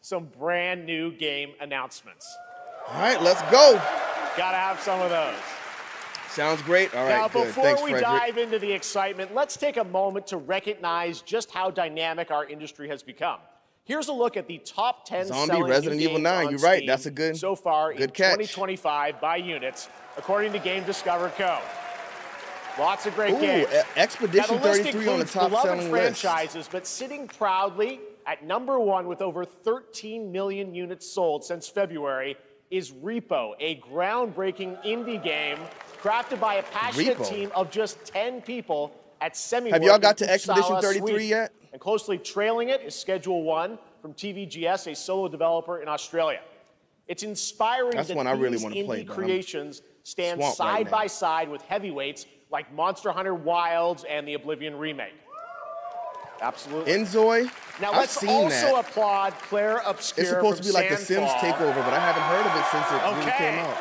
some brand new game announcements. All right, let's go. Gotta have some of those. Sounds great. All right, now, good. before Thanks, we Frederick. dive into the excitement, let's take a moment to recognize just how dynamic our industry has become. Here's a look at the top 10 Zombie, selling Resident new Evil games 9. on You're right. Steam That's a good so far in catch. 2025 by units, according to Game Discover Co. Lots of great Ooh, games. Expedition Now, the list 33 on the includes top beloved selling list. franchises, but sitting proudly at #1 with over 13 million units sold since February is Repo, a groundbreaking indie game crafted by a passionate Repo. team of just 10 people at SemiWorks. Have y'all got to in Expedition Uppsala, 33 Sweden. yet? And closely trailing it is Schedule 1 from TVGS, a solo developer in Australia. It's inspiring That's that one I really these wanna play, indie but I'm creations stand swamped right side now. by side with heavyweights like Monster Hunter Wilds and the Oblivion remake. Absolutely. Enzoy. Now I've let's seen also that. applaud Claire Obscure It's supposed to from be like the Sims Sandfall. takeover, but I haven't heard of it since it really Okay. came out.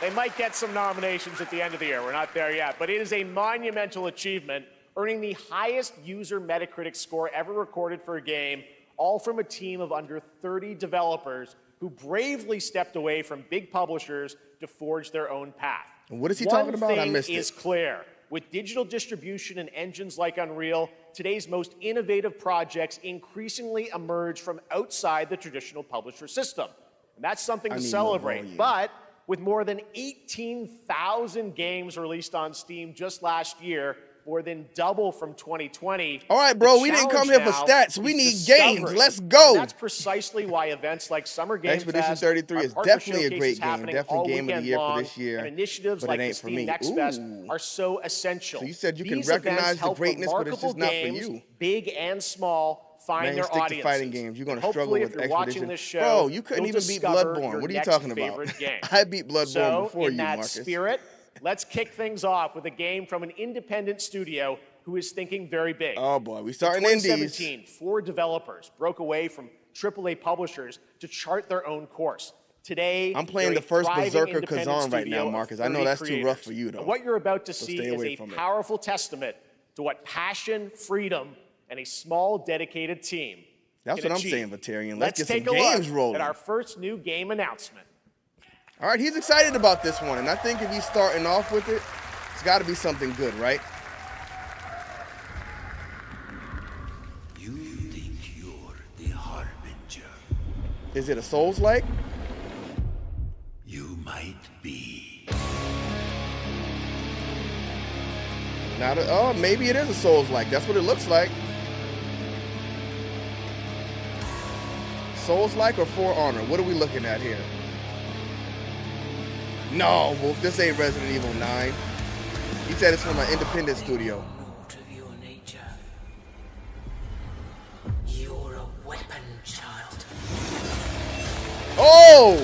They might get some nominations at the end of the year. We're not there yet. But it is a monumental achievement, earning the highest user Metacritic score ever recorded for a game, all from a team of under 30 developers who bravely stepped away from big publishers to forge their own path. And what is he talking about? I missed One thing is it. clear. With digital distribution and engines like Unreal, today's most innovative projects increasingly emerge from outside the traditional publisher system. And that's something to need more celebrate. volume. But with more than 18,000 games released on Steam just last year, more than double from 2020. All right, bro, the we didn't challenge come here for now stats. We is need discovery. games. Let's go. And that's precisely why events like Summer Game Expedition Fest, 33 our is partner definitely a showcases great game. happening Definitely all game of the weekend year for long, this year, and initiatives but it like the ain't for Steam me. Next Fest Ooh. are so essential. So you said you can These recognize events the help greatness, but it's just remarkable not for games, you. big and small, find Man, their stick to audiences. fighting games. You're gonna And struggle hopefully, with if you're watching Expedition. this show, Bro, you couldn't you'll even beat discover Bloodborne. your What are you next talking about? favorite game. I beat Bloodborne So, before in you, that Marcus. spirit, let's kick things off with a game from an independent studio who is thinking very big. Oh boy, we In starting indies. 2017, 4 developers broke away from AAA publishers to chart their own course. Today, I'm playing they're the first a thriving Berserker independent Kazan right studio now, of Marcus. I know 30 that's too rough creators. for you, though. And what you're about to So see stay is away a from it. powerful testament to what passion, freedom, and a small, dedicated team That's can what I'm achieve. saying, Batarian. Let's get take some a games look rolling. at our first new game announcement. All right, he's excited about this one, and I think if he's starting off with it, it's got to be something good, right? You think you're the Harbinger. Is it a Souls-like? You might be. Oh, maybe it is a Souls-like. That's what it looks like. Souls-like or For Honor? What are we looking at here? No, Wolf, this ain't Resident Evil 9. He said it's from an independent studio. Naught of your nature. You're a weapon, child. Oh!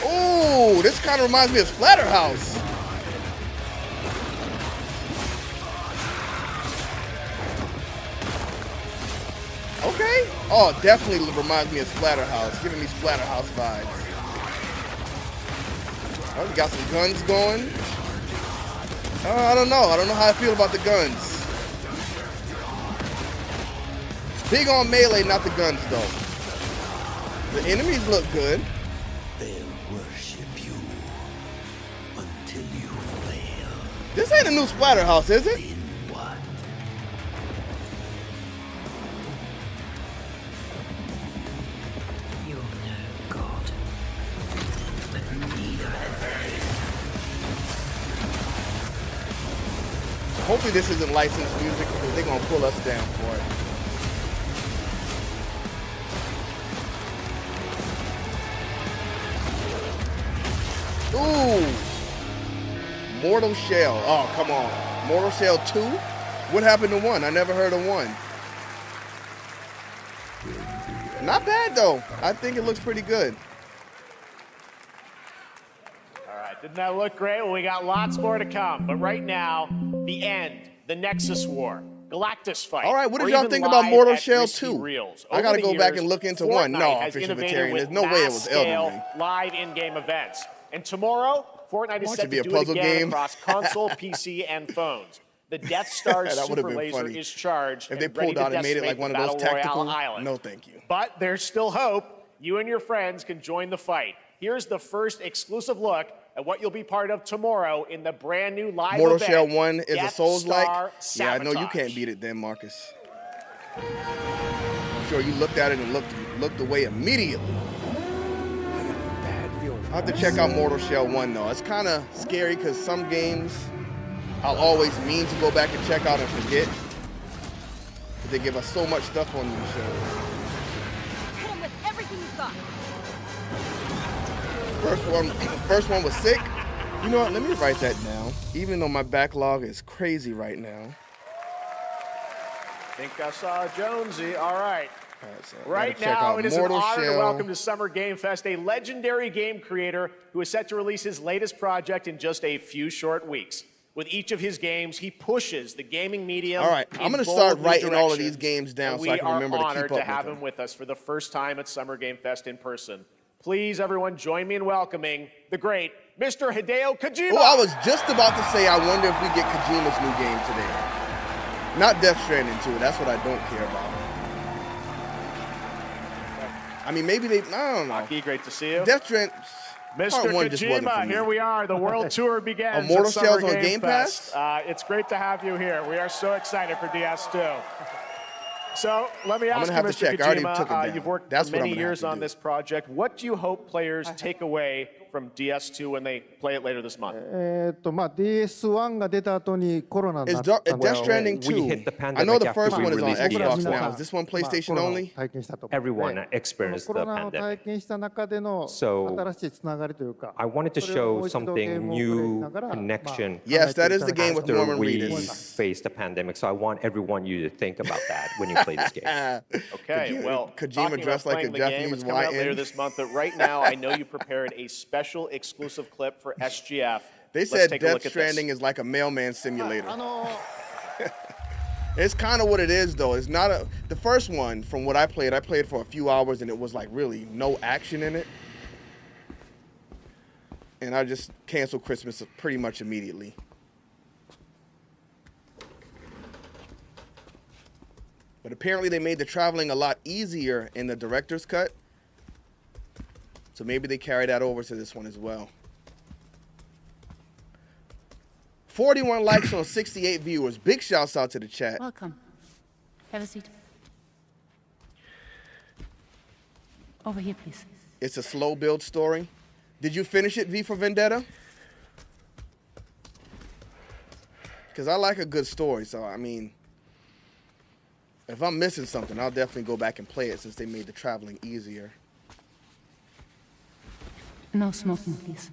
Oh, this kind of reminds me of Splatterhouse. Okay. Oh, definitely reminds me of Splatterhouse. Giving me Splatterhouse vibes. Oh, we got some guns going. I don't know. I don't know how I feel about the guns. Big on melee, not the guns, though. The enemies look good. They'll worship you until you fail. This ain't a new Splatterhouse, is it? In what? You're no god. But neither have they. Hopefully this isn't licensed music because they're gonna pull us down for it. Ooh! Mortal Shell. Oh, come on. Mortal Shell 2? What happened to 1? I never heard of 1. Not bad, though. I think it looks pretty good. All right, didn't that look great? Well, we got lots more to come. But right now, the end, the Nexus War, Galactus fight. All right, what or did y'all even think about live Mortal at Shell risky 2? reels. I Over gotta the go back years, and look into 1. No, Fortnite has Official innovated Vegetarian. with There's no way it was mass-scale eldenRing. live in-game events. And tomorrow, Fortnite is Watch set it be to a do puzzle it again game. across console, PC, and phones. The Death Star That would've super been laser funny. is charged If they and ready pulled to out and made it like decimate one of the those Battle tactical, Royale island. no thank you. But there's still hope. You and your friends can join the fight. Here's the first exclusive look at what you'll be part of tomorrow in the brand new live Mortal event, Shell 1 is a Death Souls-like. Star Yeah, I know you Sabotage. can't beat it then, Marcus. I'm sure you looked at it and looked away immediately. I'll have to check out Mortal Shell 1 though. It's kind of scary because some games I'll always mean to go back and check out and forget. They give us so much stuff on these shows. Hit him with everything you've got. First one was sick. You know what? Let me write that down. Even though my backlog is crazy right now. I think I saw Jonesy. All right. So Right now, it is an honor to welcome to Summer Game Fest a legendary game creator who is set to release his latest project in just a few short weeks. With each of his games, he pushes the gaming medium. All right, I'm going to start writing all of these games down so I can remember to keep up with them. We are honored to have him with us for the first time at Summer Game Fest in person. Please, everyone, join me in welcoming the great Mr. Hideo Kojima. Oh, I was just about to say, I wonder if we get Kojima's new game today. Not Death Stranding 2. That's what I don't care about. I mean, maybe they, I don't know. Maki, great to see you. Death Stranding, Mr. Kojima, here we are. The world tour begins. Mortal at Shell's Summer on Game Fest. It's great to have you here. We are so excited for DS2. So let me ask you, have to Mr. check. I already Kojima, took it down. you've worked That's for what I'm many gonna have years to on do. this project. What do you hope players take away from DS2 when they play it later this month? DS1 が出た後にコロナに Is なったんで Death Stranding 2? we hit the I know the pandemic first after we one is on released Xbox DS1. now. Is this one まあ PlayStation コロナを only? 体験したと Everyone で experienced コロ the ナを pandemic. 体験した中での So, 新しいつながりというか I wanted to それをも show う一度ゲー something ムをプレイし new, ながら connection Yes, that is the game with after Norman we Reedus. faced the pandemic. So I want everyone you to think about that when you play this game. Okay, well, Kojima talking dressed about like a playing the game, Japanese it's coming out later YN. this month, but right now I know you prepared a special exclusive clip for SGF. They Let's said take a look Death at Stranding this. is like a mailman simulator. あの It's kind of what it is, though. It's not a. The first one, from what I played for a few hours, and it was like really no action in it. And I just canceled Christmas pretty much immediately. But apparently they made the traveling a lot easier in the director's cut. So maybe they carry that over to this one as well. 41 likes on 68 viewers. Big shouts out to the chat. Welcome. Have a seat. Over here, please. It's a slow build story. Did you finish it, V for Vendetta? Because I like a good story, so I mean, if I'm missing something, I'll definitely go back and play it since they made the traveling easier. No smoking, please.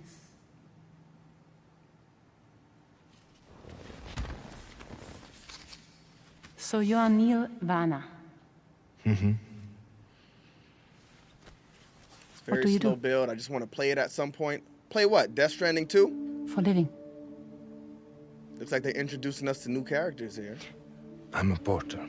So you are Neil Vana. It's What very do you slow do? build. I just want to play it at some point. Play what? Death Stranding 2? For living. Looks like they're introducing us to new characters here. I'm a porter.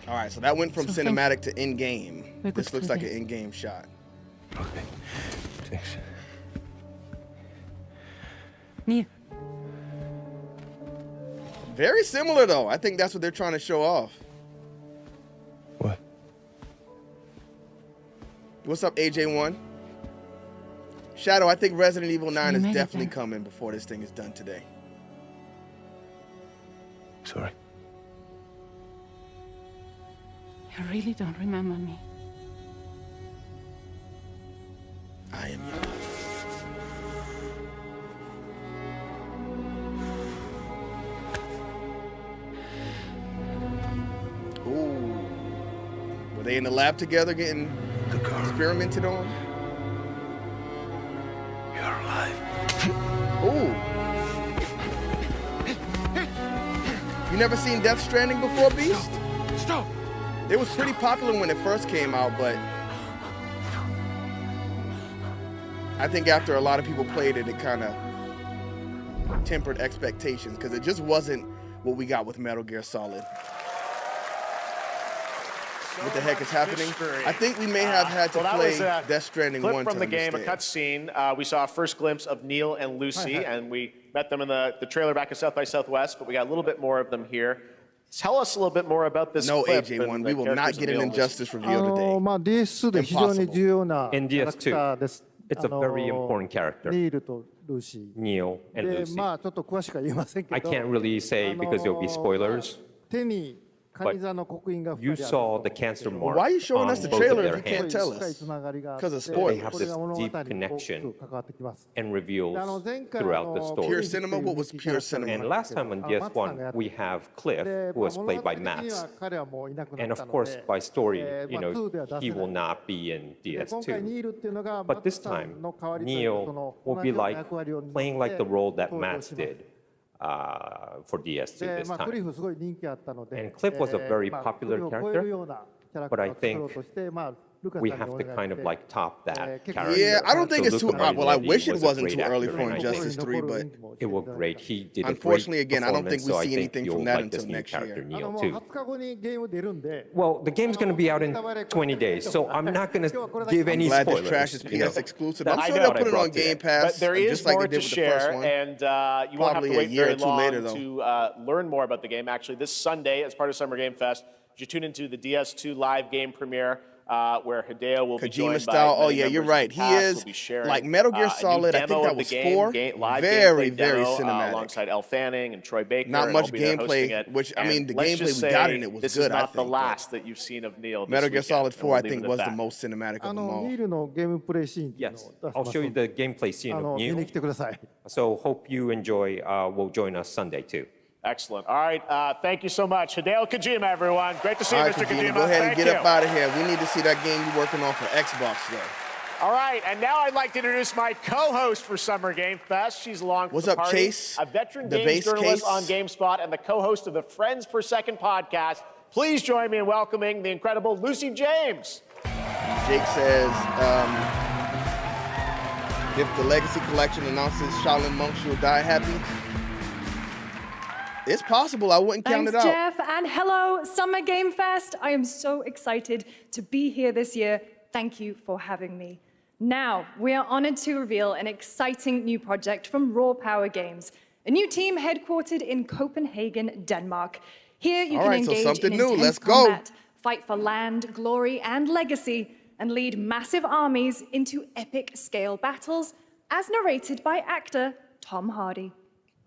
All right, so that went from So thank- cinematic to in-game. We're good This looks for like an that. in-game shot. Okay. Thanks. Neil. Very similar, though. I think that's what they're trying to show off. What? What's up, AJ1? Shadow, I think Resident Evil 9 you is made it definitely then. coming before this thing is done today. Sorry. You really don't remember me. I am young. Ooh. Were they in the lab together getting The car. experimented on? You're alive. Ooh. You never seen Death Stranding before, Beast? Stop! It was pretty popular when it first came out, but I think after a lot of people played it, it kind of tempered expectations because it just wasn't what we got with Metal Gear Solid. what the heck is happening. I think we may have had to play Death Stranding clip 1 from to the game, a understand. cutscene. We saw a first glimpse of Neil and Lucy, and we met them in the trailer back at South by Southwest, but we got a little bit more of them here. Tell us a little bit more about this No, clip. AJ1, we will not get an Injustice reveal today. まあ DS2 で非常に重要な In キャラクター DS2, です。 it's a very important character, ニールとルーシ Neil ー。 and で、 Lucy. まあちょっと詳しくは言えませんけ I ど、 can't really say because there'll be spoilers. 手にカニ座の刻印が You 2人ある saw the cancer mark Why are you showing on us the both of trailer their if you can't hands tell 深い us? つながりがあって Because of こ spoilers. they have れが this 物語に deep 大き connection く関わってきます。 and reveals 前回 throughout the Pure story. cinema? What was pure cinema? And last time on DS1, we have Cliff, who was played by Mats. 彼はもういなくな And っ of たの course, で、 by story, まあ 2では出せ he な will い。 not be in で今回ニ DS2. ールっていうのが But マッ this ツさんの time, 代わりというか Neil その will 同 be じような like 役割を担って playing like the role that 登場 Mats します。 did for DS2 で、 this まあ、クリ time. フすごい人気あったので、 And Cliff was a very まあ popular クリフを超えるようなキャラク But タ I ーを作ろう think として、まあ、ルカさん we に have お to 願い kind し of て like top that character. Yeah, I don't think it's too. So Luca Well, I Marinelli wish it was a wasn't great too early actor, for and I think Injustice 3, but it was great. He did a unfortunately, great again, I don't think performance, we so I see think anything you'll from that like this until new next character, year. も Neil, う too. 20日後にゲーム出るんで、 Well, the game's going to be out in 20 days, so I'm not going to give any Glad this spoilers. trash is you know. PS exclusive. I'm I sure know, they'll I put it on brought to Game that. Pass, But there just is like more they to did with the first share, one. and you won't have Probably to a wait year very or two long later, though. to learn more about the game. Actually, this Sunday, as part of Summer Game Fest, you tune into the DS2 live game premiere, where Hideo will be Kojima joined style. by Oh many yeah, you're members right. of He the cast. is We'll be sharing, like Metal Gear a new Solid. I think demo that of was the game, 4. Live Very, gameplay very demo, cinematic. alongside Elle Fanning and Troy Baker. Not and much I'll be there hosting gameplay, it. which, I mean, And the let's gameplay just we got say in it was this good, is I not the think, but last that you've seen of Neil. Metal Gear this Solid weekend, 4, I and we'll think, leave it was at the that. most cinematic あ of them の all. ニールのゲームプレイシーンっていうのを Yes, 出し I'll ます show you the gameplay scene あ of の見に Neil. 来てください。 So hope you enjoy. Will join us Sunday too. Excellent. All right. Thank you so much. Hideo Kojima, everyone. Great to see you, All right, Mr. Kojima, Kojima. go ahead and Thank get you. up out of here. We need to see that game you're working on for Xbox, though. All right, and now I'd like to introduce my co-host for Summer Game Fest. She's along for What's the up, party, Chase? a veteran The games bass journalist case? on GameSpot and the co-host of the Friends Per Second podcast. Please join me in welcoming the incredible Lucy James. Jake says, if the Legacy Collection announces Shaolin monks, you'll die happy. It's possible. I wouldn't count Thanks, it out. Jeff, and hello, Summer Game Fest. I am so excited to be here this year. Thank you for having me. Now, we are honored to reveal an exciting new project from Raw Power Games, a new team headquartered in Copenhagen, Denmark. Here you All can right, so engage something in new. intense Let's go. combat, fight for land, glory, and legacy, and lead massive armies into epic scale battles, as narrated by actor Tom Hardy.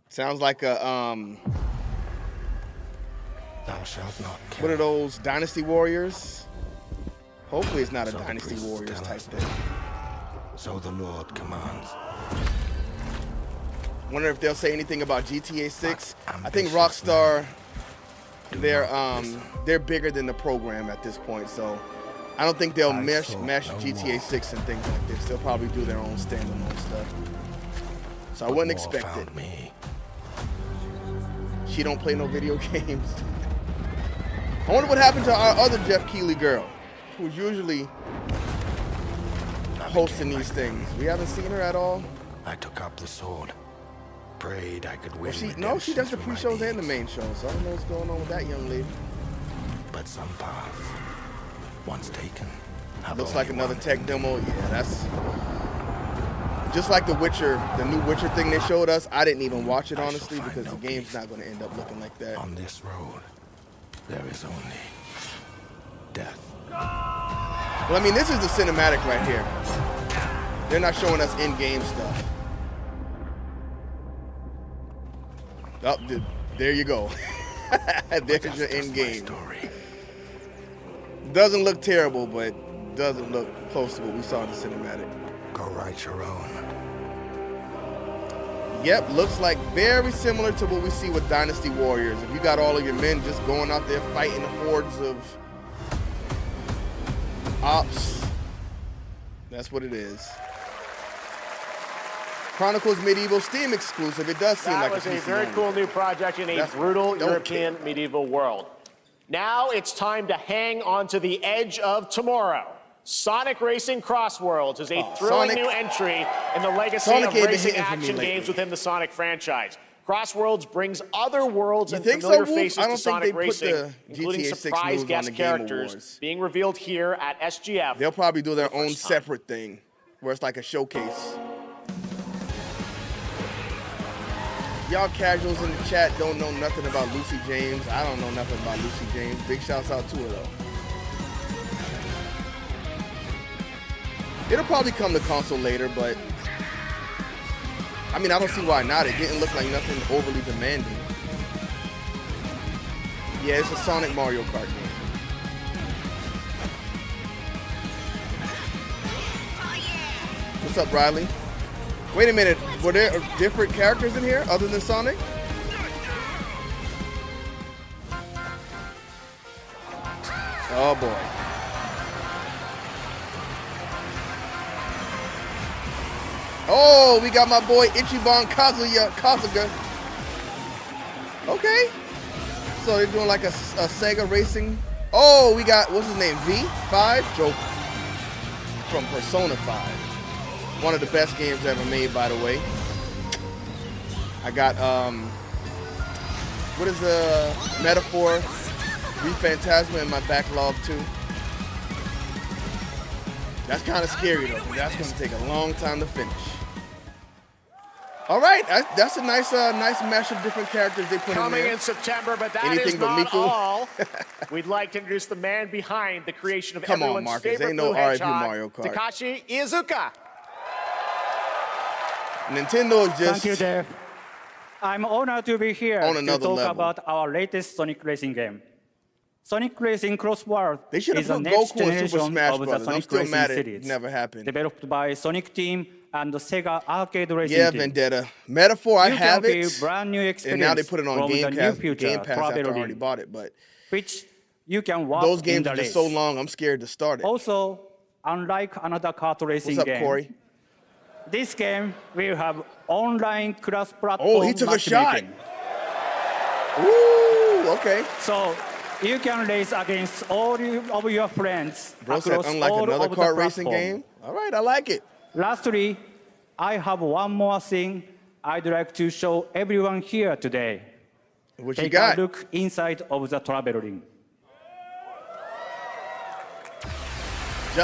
Sounds like a, Thou shalt not kill. what are those, Dynasty Warriors? Hopefully it's not a So the Dynasty priests Warriors tell type us. thing. So the Lord commands. Wonder if they'll say anything about GTA 6. But I think ambitious Rockstar, Do they're not listen. they're bigger than the program at this point, so I don't think they'll I mesh saw no GTA war. 6 and things like this. They'll probably do their own standalone stuff. So I But wouldn't war expect it. found me. She don't play no video games. I wonder what happened to our other Jeff Keighley girl, who's usually hosting these things. We haven't seen her at all. I took up the sword. Prayed I could win. No, she does the redemption through my pre-shows and the deeds. main shows, so I don't know what's going on with that young lady. But some paths, once taken, have Looks only like another one tech ending. demo. Yeah, that's just like the Witcher, the new Witcher thing they showed us. I didn't even watch it I shall honestly find because no the game's peace. not going to end up looking like that. On this road, there is only death. Well, I mean, this is the cinematic right here. They're not showing us in-game stuff. Oh, there you go. There's That's your just my in-game. story. Doesn't look terrible, but doesn't look close to what we saw in the cinematic. Go write your own. Yep, looks like very similar to what we see with Dynasty Warriors. If you got all of your men just going out there fighting hordes of ops, that's what it is. Chronicles Medieval Steam exclusive. It does seem That like was a a PC very only. cool new project in a That's- brutal don't European care. medieval world. Now it's time to hang onto the edge of tomorrow. Sonic Racing Crossworlds is a thrilling Sonic. new entry in the legacy Sonic of ain't been racing hitting for me action lately. games within the Sonic franchise. Crossworlds brings other worlds You and think so, familiar Wolf? faces I don't to think Sonic they put Racing, the including GTA 6 surprise moves on guest the Game characters Awards. being revealed here at SGF. They'll probably do their for the own first time. separate thing, where it's like a showcase. Y'all casuals in the chat don't know nothing about Lucy James. I don't know nothing about Lucy James. Big shouts out to her though. It'll probably come to console later, but I mean, I don't see why not. It didn't look like nothing overly demanding. Yeah, it's a Sonic Mario Kart game. What's up, Riley? Wait a minute, were there different characters in here other than Sonic? Oh boy. Oh, we got my boy Ichiban Kazuga. Okay. So they're doing like a Sega racing. Oh, we got, what's his name? V5? Joker. From Persona 5. One of the best games ever made, by the way. I got, what is the metaphor? Phantasma in my backlog too. That's kind of scary though, because that's going to take a long time to finish. All right, that's a nice mash of different characters they put Coming in there. in September, but that Anything is but not Miku. all. We'd like to introduce the man behind the creation of Come on, everyone's Marcus. favorite Ain't no blue RIP hedgehog, Mario Kart. Takashi Iizuka. Nintendo is just Thank you, Jeff. I'm honored to be here on to another talk level. about our latest Sonic Racing game. Sonic Racing Crossworld They should have is the put next Goku in generation Super Smash of the Brothers. I'm Sonic still Racing mad it series, never happened. developed by Sonic Team and the Sega Arcade Racing Yeah, Team. Vendetta. Metaphor, I You have can it. feel brand new experience And now they put it on from Game the new Pass, future Game Pass after I already traveling, bought it. But which you can walk those in games the are just race. so long, I'm scared to start it. Also, unlike another kart racing What's up, game, Corey? this game will have online cross-platform Oh, he took a shot. matchmaking. Ooh, okay. So you can race against all of your friends Bro said, across unlike all another of the kart racing platform. game. All right, I like it. Lastly, I have one more thing I'd like to show everyone here today. What you Take got? a look inside of the travel ring.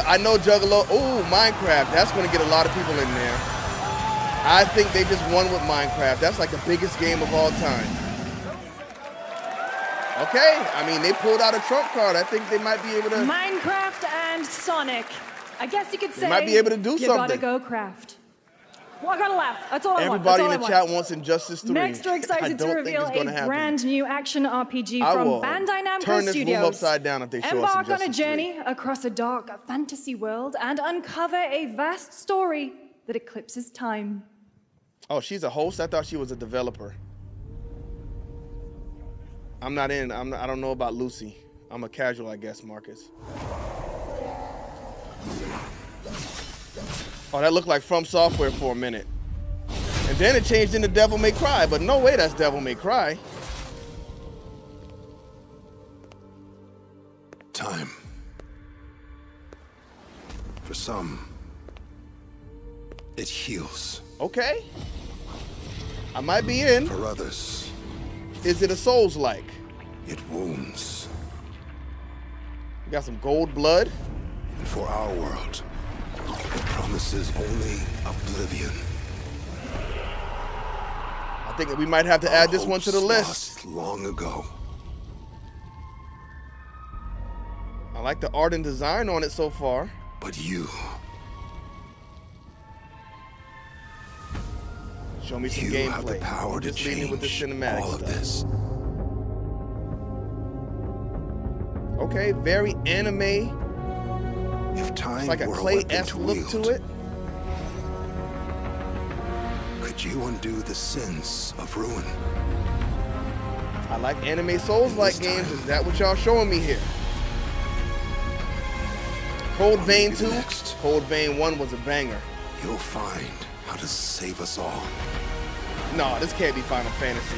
I know Juggalo. Oh, Minecraft. That's going to get a lot of people in there. I think they just won with Minecraft. That's like the biggest game of all time. Okay. I mean, they pulled out a trump card. I think they might be able to. Minecraft and Sonic. I guess you could say might be able to do you gotta something. go craft. Well, I gotta laugh. That's all I want. Everybody in That's the all I chat wants Injustice 3. Next, we're I excited to don't think reveal it's gonna a happen. brand new action RPG I from will Bandai Namco turn this room Studios. upside down if they show us Embark on a Injustice journey across a dark fantasy world and uncover a vast story that eclipses time. Oh, she's a host? I thought she was a developer. I'm not in. I don't know about Lucy. I'm a casual, I guess, Marcus. Oh, that looked like From Software for a minute. And then it changed into Devil May Cry, but no way that's Devil May Cry. Time. For some, it heals. Okay. I might be in. For others, Is it a Souls-like? it wounds. We got some gold blood. And for our world, it promises only oblivion. I think we might have to add this one to the Hopes list. lost long ago. I like the art and design on it so far. But you, Show me some you gameplay. have the power to Just leading with the change cinematic all of stuff. this. Okay, very anime. If time It's like a were a weapon clay-esque to look wield, to it. could you undo the sins of ruin? I like anime Souls-like This games. time- Is that what y'all showing me here? Cold Vein Maybe 2? next. Cold Vein 1 was a banger. You'll find how to save us all. No, this can't be Final Fantasy.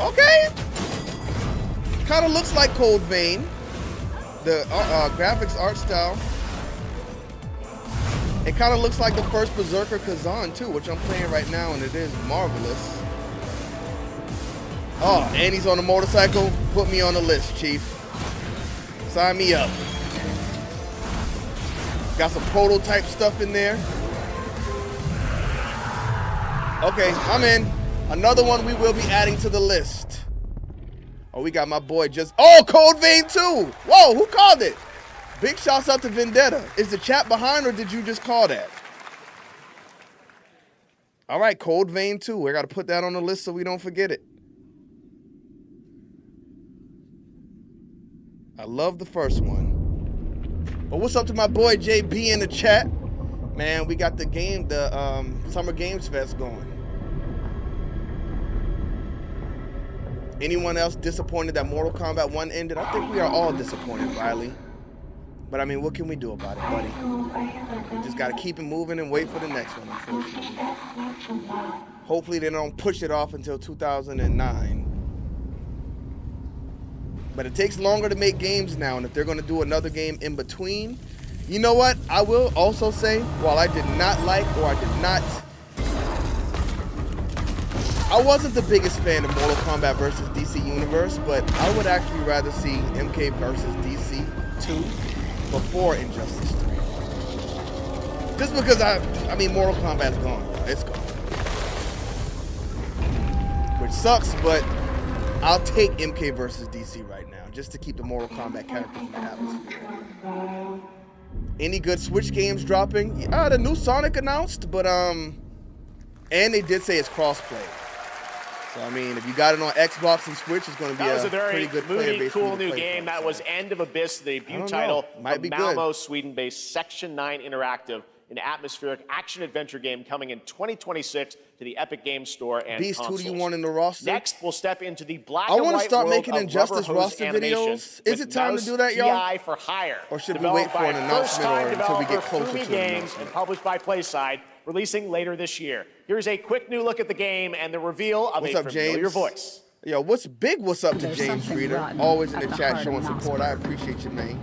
Okay. Kind of looks like Cold Vein. The graphics, art style. It kind of looks like the first Berserker Kazan too, which I'm playing right now, and it is marvelous. Oh, and he's on a motorcycle. Put me on the list, Chief. Sign me up. Got some prototype stuff in there. Okay, I'm in. Another one we will be adding to the list. Oh, we got my boy just... Oh, Code Vein 2. Whoa, who called it? Big shouts out to Vendetta. Is the chat behind or did you just call that? All right, Code Vein 2. We got to put that on the list so we don't forget it. I love the first one. But what's up to my boy JB in the chat? Man, we got the Summer Games Fest going. Anyone else disappointed that Mortal Kombat 1 ended? I think we are all disappointed, Riley. But I mean, what can we do about it, buddy? We just got to keep it moving and wait for the next one, unfortunately. Hopefully they don't push it off until 2009. But it takes longer to make games now, and if they're going to do another game in between, you know what? I will also say, while I did not like, or I wasn't the biggest fan of Mortal Kombat versus DC Universe, but I would actually rather see MK versus DC 2 before Injustice 3. Just because I mean, Mortal Kombat's gone. It's gone. Which sucks, but I'll take MK versus DC right now, just to keep the Mortal Kombat characters in the atmosphere. Any good Switch games dropping? The new Sonic announced, but and they did say it's crossplay. So I mean, if you got it on Xbox and Switch, it's going to be a pretty good player base. That was a very cool new game. That was End of Abyss, the debut title of Malmo, Sweden-based Section 9 Interactive, an atmospheric action-adventure game coming in 2026 to the Epic Games Store and Beast, consoles. who do you want in the roster? Next, we'll step into the black I and want to white start world making of Injustice Rubber Hose roster animation videos. Is it with time to do that, y'all? TI for Hire, Or should we wait for an announcement or until we get closer to Fumi an Games announcement? and published by PlaySide, releasing later this year. Here's a quick new look at the game and the reveal of What's a up, familiar James? voice. Yo, what's up to There's James something Reader? rotten Always in at the the chat heart showing of support. I Mossberg. appreciate you, man.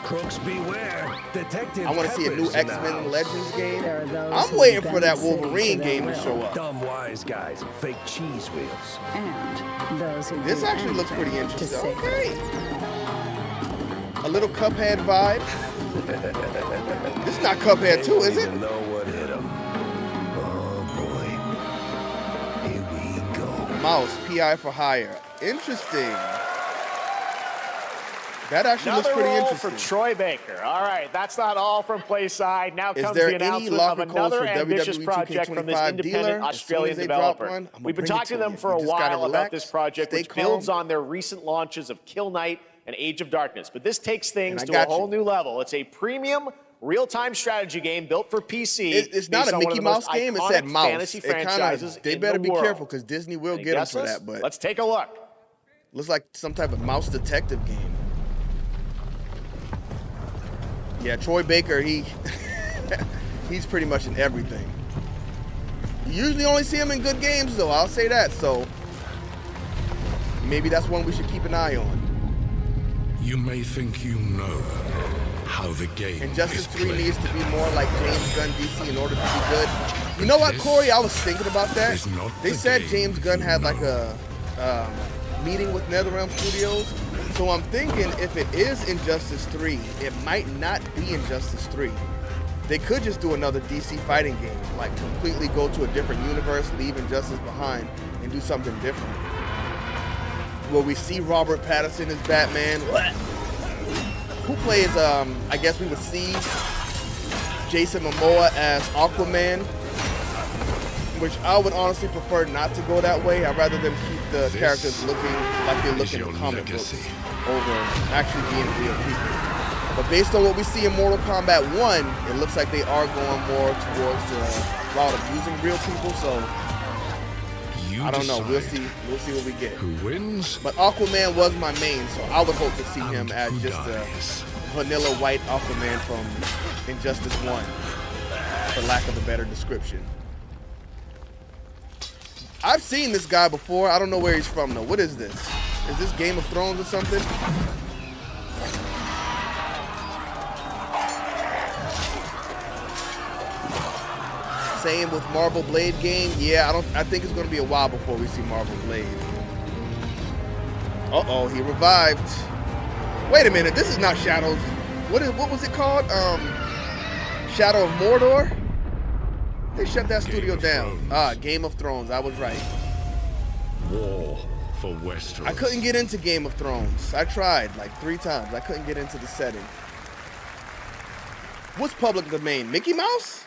Crooks beware. Detective I want to see a new Pepper's in the X-Men house. Legends game. There are those I'm who waiting bend for that the city Wolverine to their game to will. show up. Dumb wise guys and fake cheese wheels. And those who This do actually looks pretty anything to interesting. save it. Okay. A little Cuphead vibe. This is not Cuphead 2, is They it? don't even know what hit them. Oh boy. Here we go. Mouse, PI for Hire. Interesting. That actually Another looks pretty role interesting. for Troy Baker. All right, that's not all from PlaySide. Now Is comes there the any announcement locker of codes another for ambitious WWE project from this 2K25 independent dealer? Australian As soon as they drop developer. one, I'ma We've been bring it talking to to them you. for You a just gotta while about relax, this project, stay which calm. builds on their recent launches of Kill Knight and Age of Darkness. But this takes things And I to a got whole you. new level. It's a premium real-time strategy game built for PC. It's not based a on one of Mickey the Mouse most game. It iconic said mouse. fantasy It kinda, franchises they in better the be world. careful because Disney will Any get them for guesses? that. But Let's take a look. looks like some type of mouse detective game. Yeah, Troy Baker, he's pretty much in everything. You usually only see him in good games, though. I'll say that. So maybe that's one we should keep an eye on. You may think you know how the game Injustice is 3 played. needs to be more like James Gunn DC in order to be good. You know what, Corey? I was thinking about that. is not They the said game James Gunn you had like know. a meeting with NetherRealm Studios. So I'm thinking if it is Injustice 3, it might not be Injustice 3. They could just do another DC fighting game, like completely go to a different universe, leave Injustice behind, and do something different. Will we see Robert Pattinson as Batman? Who plays, I guess we would see Jason Momoa as Aquaman, which I would honestly prefer not to go that way. I'd rather them keep the This characters looking like they look is in the your comic legacy. books over actually being real people. But based on what we see in Mortal Kombat 1, it looks like they are going more towards the route of using real people, so You I don't know. We'll decide see. We'll see what we get. Who wins But Aquaman was my main, so I would hope to see him and as who just a dies. vanilla white Aquaman from Injustice 1, for lack of a better description. I've seen this guy before. I don't know where he's from though. What is this? Is this Game of Thrones or something? Same with Marvel Blade game. Yeah, I think it's gonna be a while before we see Marvel Blade. Uh-oh, he revived. Wait a minute, this is not Shadows. What was it called? Shadow of Mordor? They shut that studio down. Game of Thrones, I was right. War for Westeros. I couldn't get into Game of Thrones. I tried like 3 times. I couldn't get into the setting. What's public domain? Mickey Mouse?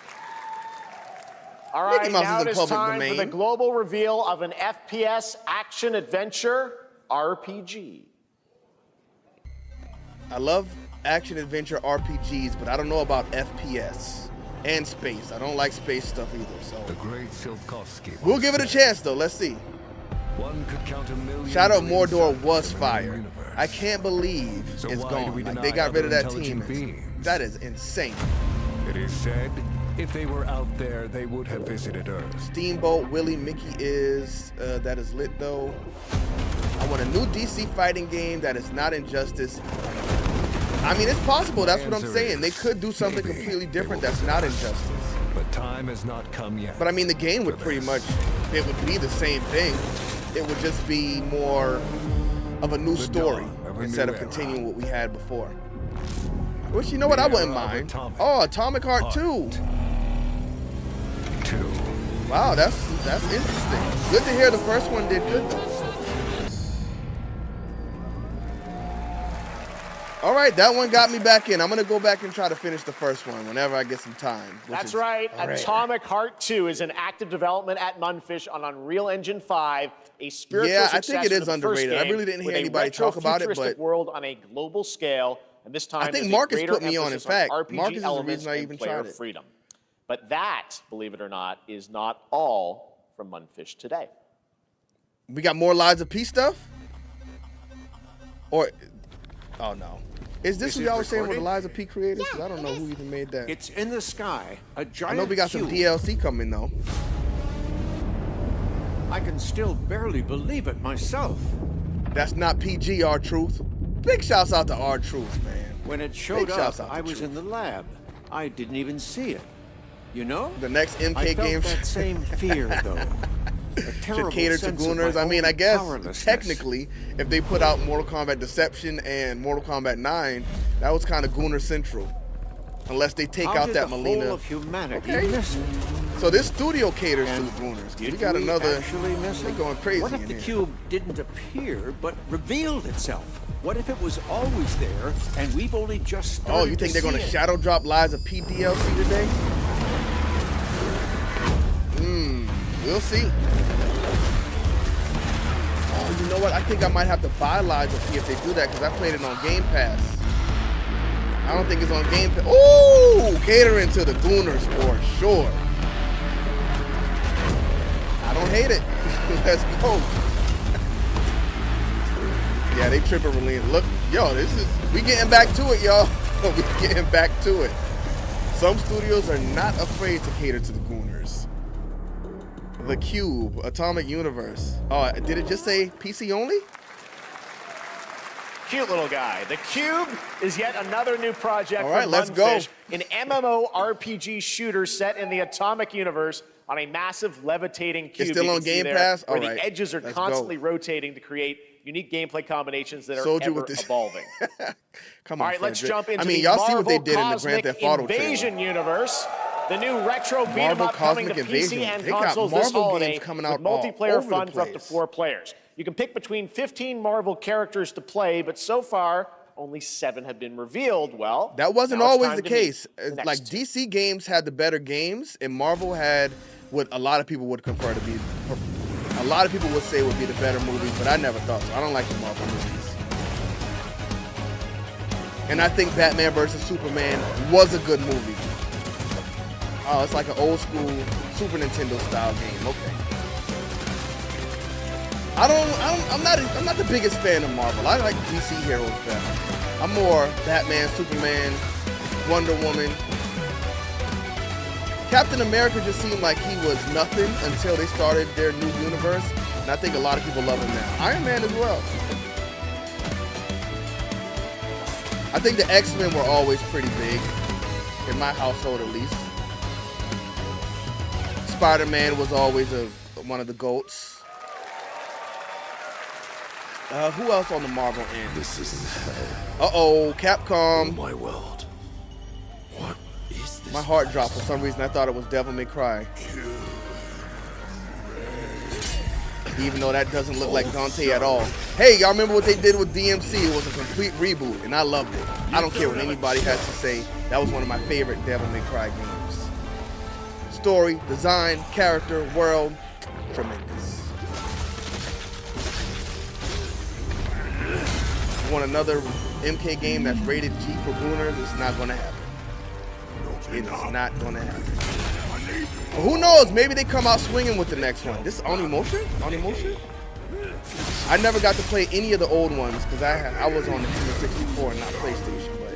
All right, Mickey Mouse now is in it is public time domain. for the global reveal of an FPS action-adventure RPG. I love action-adventure RPGs, but I don't know about FPS and space. I don't like space stuff either, so. The great Silkovsky. We'll give it a chance, though. Let's see. One could count a million. Shadow of Mordor was in the fire. universe. I can't believe So it's why do gone. we Like, deny they got rid of other that team. intelligent beings? That is insane. It is said, if they were out there, they would have visited Earth. Steamboat Willie Mickey is that is lit though. I want a new DC fighting game that is not Injustice. I mean, it's possible. That's what I'm saying. They could do something maybe completely they different will that's not Injustice. But time has not come yet. But I mean, the game would for pretty this. much, it would be the same thing. It would just be more of a new The story dawn of a instead new of era. continuing what we had before. Which, you know what, I The wouldn't era of mind. Atomic Oh, Atomic Heart 2. 2. Wow, that's interesting. Good to hear the first one did good though. All right, that one got me back in. I'm gonna go back and try to finish the first one whenever I get some time. That's right. Atomic Heart 2 is in active development at Mundfish on Unreal Engine 5, a spiritual Yeah, I think successor it to is the first underrated. I game really didn't hear with a anybody talk about it, retro-futuristic but world on a global scale, and this time I think there's a Marcus greater put me on. In emphasis fact, RPG Marcus is the elements reason I and even player tried it. freedom. But that, believe it or not, is not all from Mundfish today. we got more Lies of P stuff. Or, oh no, is this what y'all were saying with the Lies of P creators? 'Cause I don't know who even made that. It's in the sky, a giant I know we got some cube. DLC coming though. I can still barely believe it myself. That's not PG, R-Truth. Big shouts out to R-Truth, man. When it showed Big shouts up, out to I was Truth. in the lab. I didn't even see it. You know? The next I MK felt game that same fear, though. A should terrible cater to sense of gooners. my I mean, own I guess powerlessness. technically, if they put out Mortal Kombat Deception and Mortal Kombat 9, that was kind of Gooner Central. Unless they take How out did that the Melina. whole of humanity Okay. miss it? So this studio caters And to the Gooners. Did We got another. actually miss They it? going crazy What if in the here. cube didn't appear but revealed itself? What if it was always there and we've only just started Oh, you think to they're going see to it? shadow drop Lies of P DLC today? We'll see. Oh, you know what? I think I might have to buy Lies of P if they do that because I played it on Game Pass. I don't think it's on Game Pass. Ooh, catering to the Gooners for sure. I don't hate it. Let's go. Yeah, they tripping Relina. Look, yo, we getting back to it, y'all. We getting back to it. Some studios are not afraid to cater to the Gooners. The Cube, Atomic Universe. Oh, did it just say PC only? Cute little guy. The Cube is yet another new project All right, from let's go. Mundfish, an MMORPG shooter set in the Atomic Universe on a massive levitating cube. still you on can see Game there, Pass? where All right, the edges are let's constantly go. rotating to create unique gameplay combinations that are Sold you ever with this. evolving. Come All on, right, let's Frederick. jump into I mean, the y'all Marvel see what they did in the Cosmic Grand Theft Auto trailer. Invasion universe. The new retro beat 'em Marvel up coming to Cosmic PC Invasion. and They got consoles this Marvel holiday games coming with out all multiplayer over the fun for up to place. 4 players. You can pick between 15 Marvel characters to play, but so far only 7 have been revealed. Well, That wasn't now it's always time the to meet case. the next Like two. DC games had the better games, and Marvel had what a lot of people would confer to be. A lot of people would say would be the better movies, but I never thought so. I don't like the Marvel movies. And I think Batman vs Superman was a good movie. Oh, it's like an old school Super Nintendo style game. Okay. I'm not the biggest fan of Marvel. I like DC heroes better. I'm more Batman, Superman, Wonder Woman. Captain America just seemed like he was nothing until they started their new universe, and I think a lot of people love him now. Iron Man as well. I think the X-Men were always pretty big, in my household at least. Spider-Man was always one of the GOATs. Who else on the Marvel end? This isn't hell. Uh-oh, Capcom. My world. What is this? My heart dropped for some reason. I thought it was Devil May Cry. Even though that doesn't look like Dante at all. Hey, y'all remember what they did with DMC? It was a complete reboot, and I loved it. I don't care what anybody has to say. That was one of my favorite Devil May Cry games. Story, design, character, world, tremendous. You want another MK game that's rated G for booners? It's not going to happen. It is not going to happen. Well, who knows? Maybe they come out swinging with the next one. This is Onimusha? Onimusha? I never got to play any of the old ones because I was on the 64 and not PlayStation. But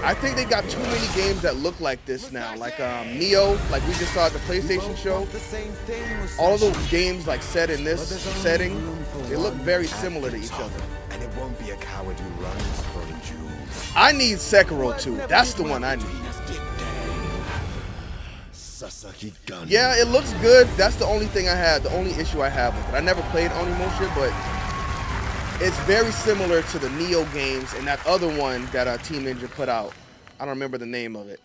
I think they got too many games that look like this now. Like Neo, like we just saw at the PlayStation show. All of those games like set in this setting, they look very similar to each other. And it won't be a coward who runs from Jews. I need Sekiro 2. That's the one I need. Yeah, it looks good. That's the only thing I had, the only issue I have with it. I never played Onimusha, but it's very similar to the Neo games and that other one that Team Ninja put out. I don't remember the name of it.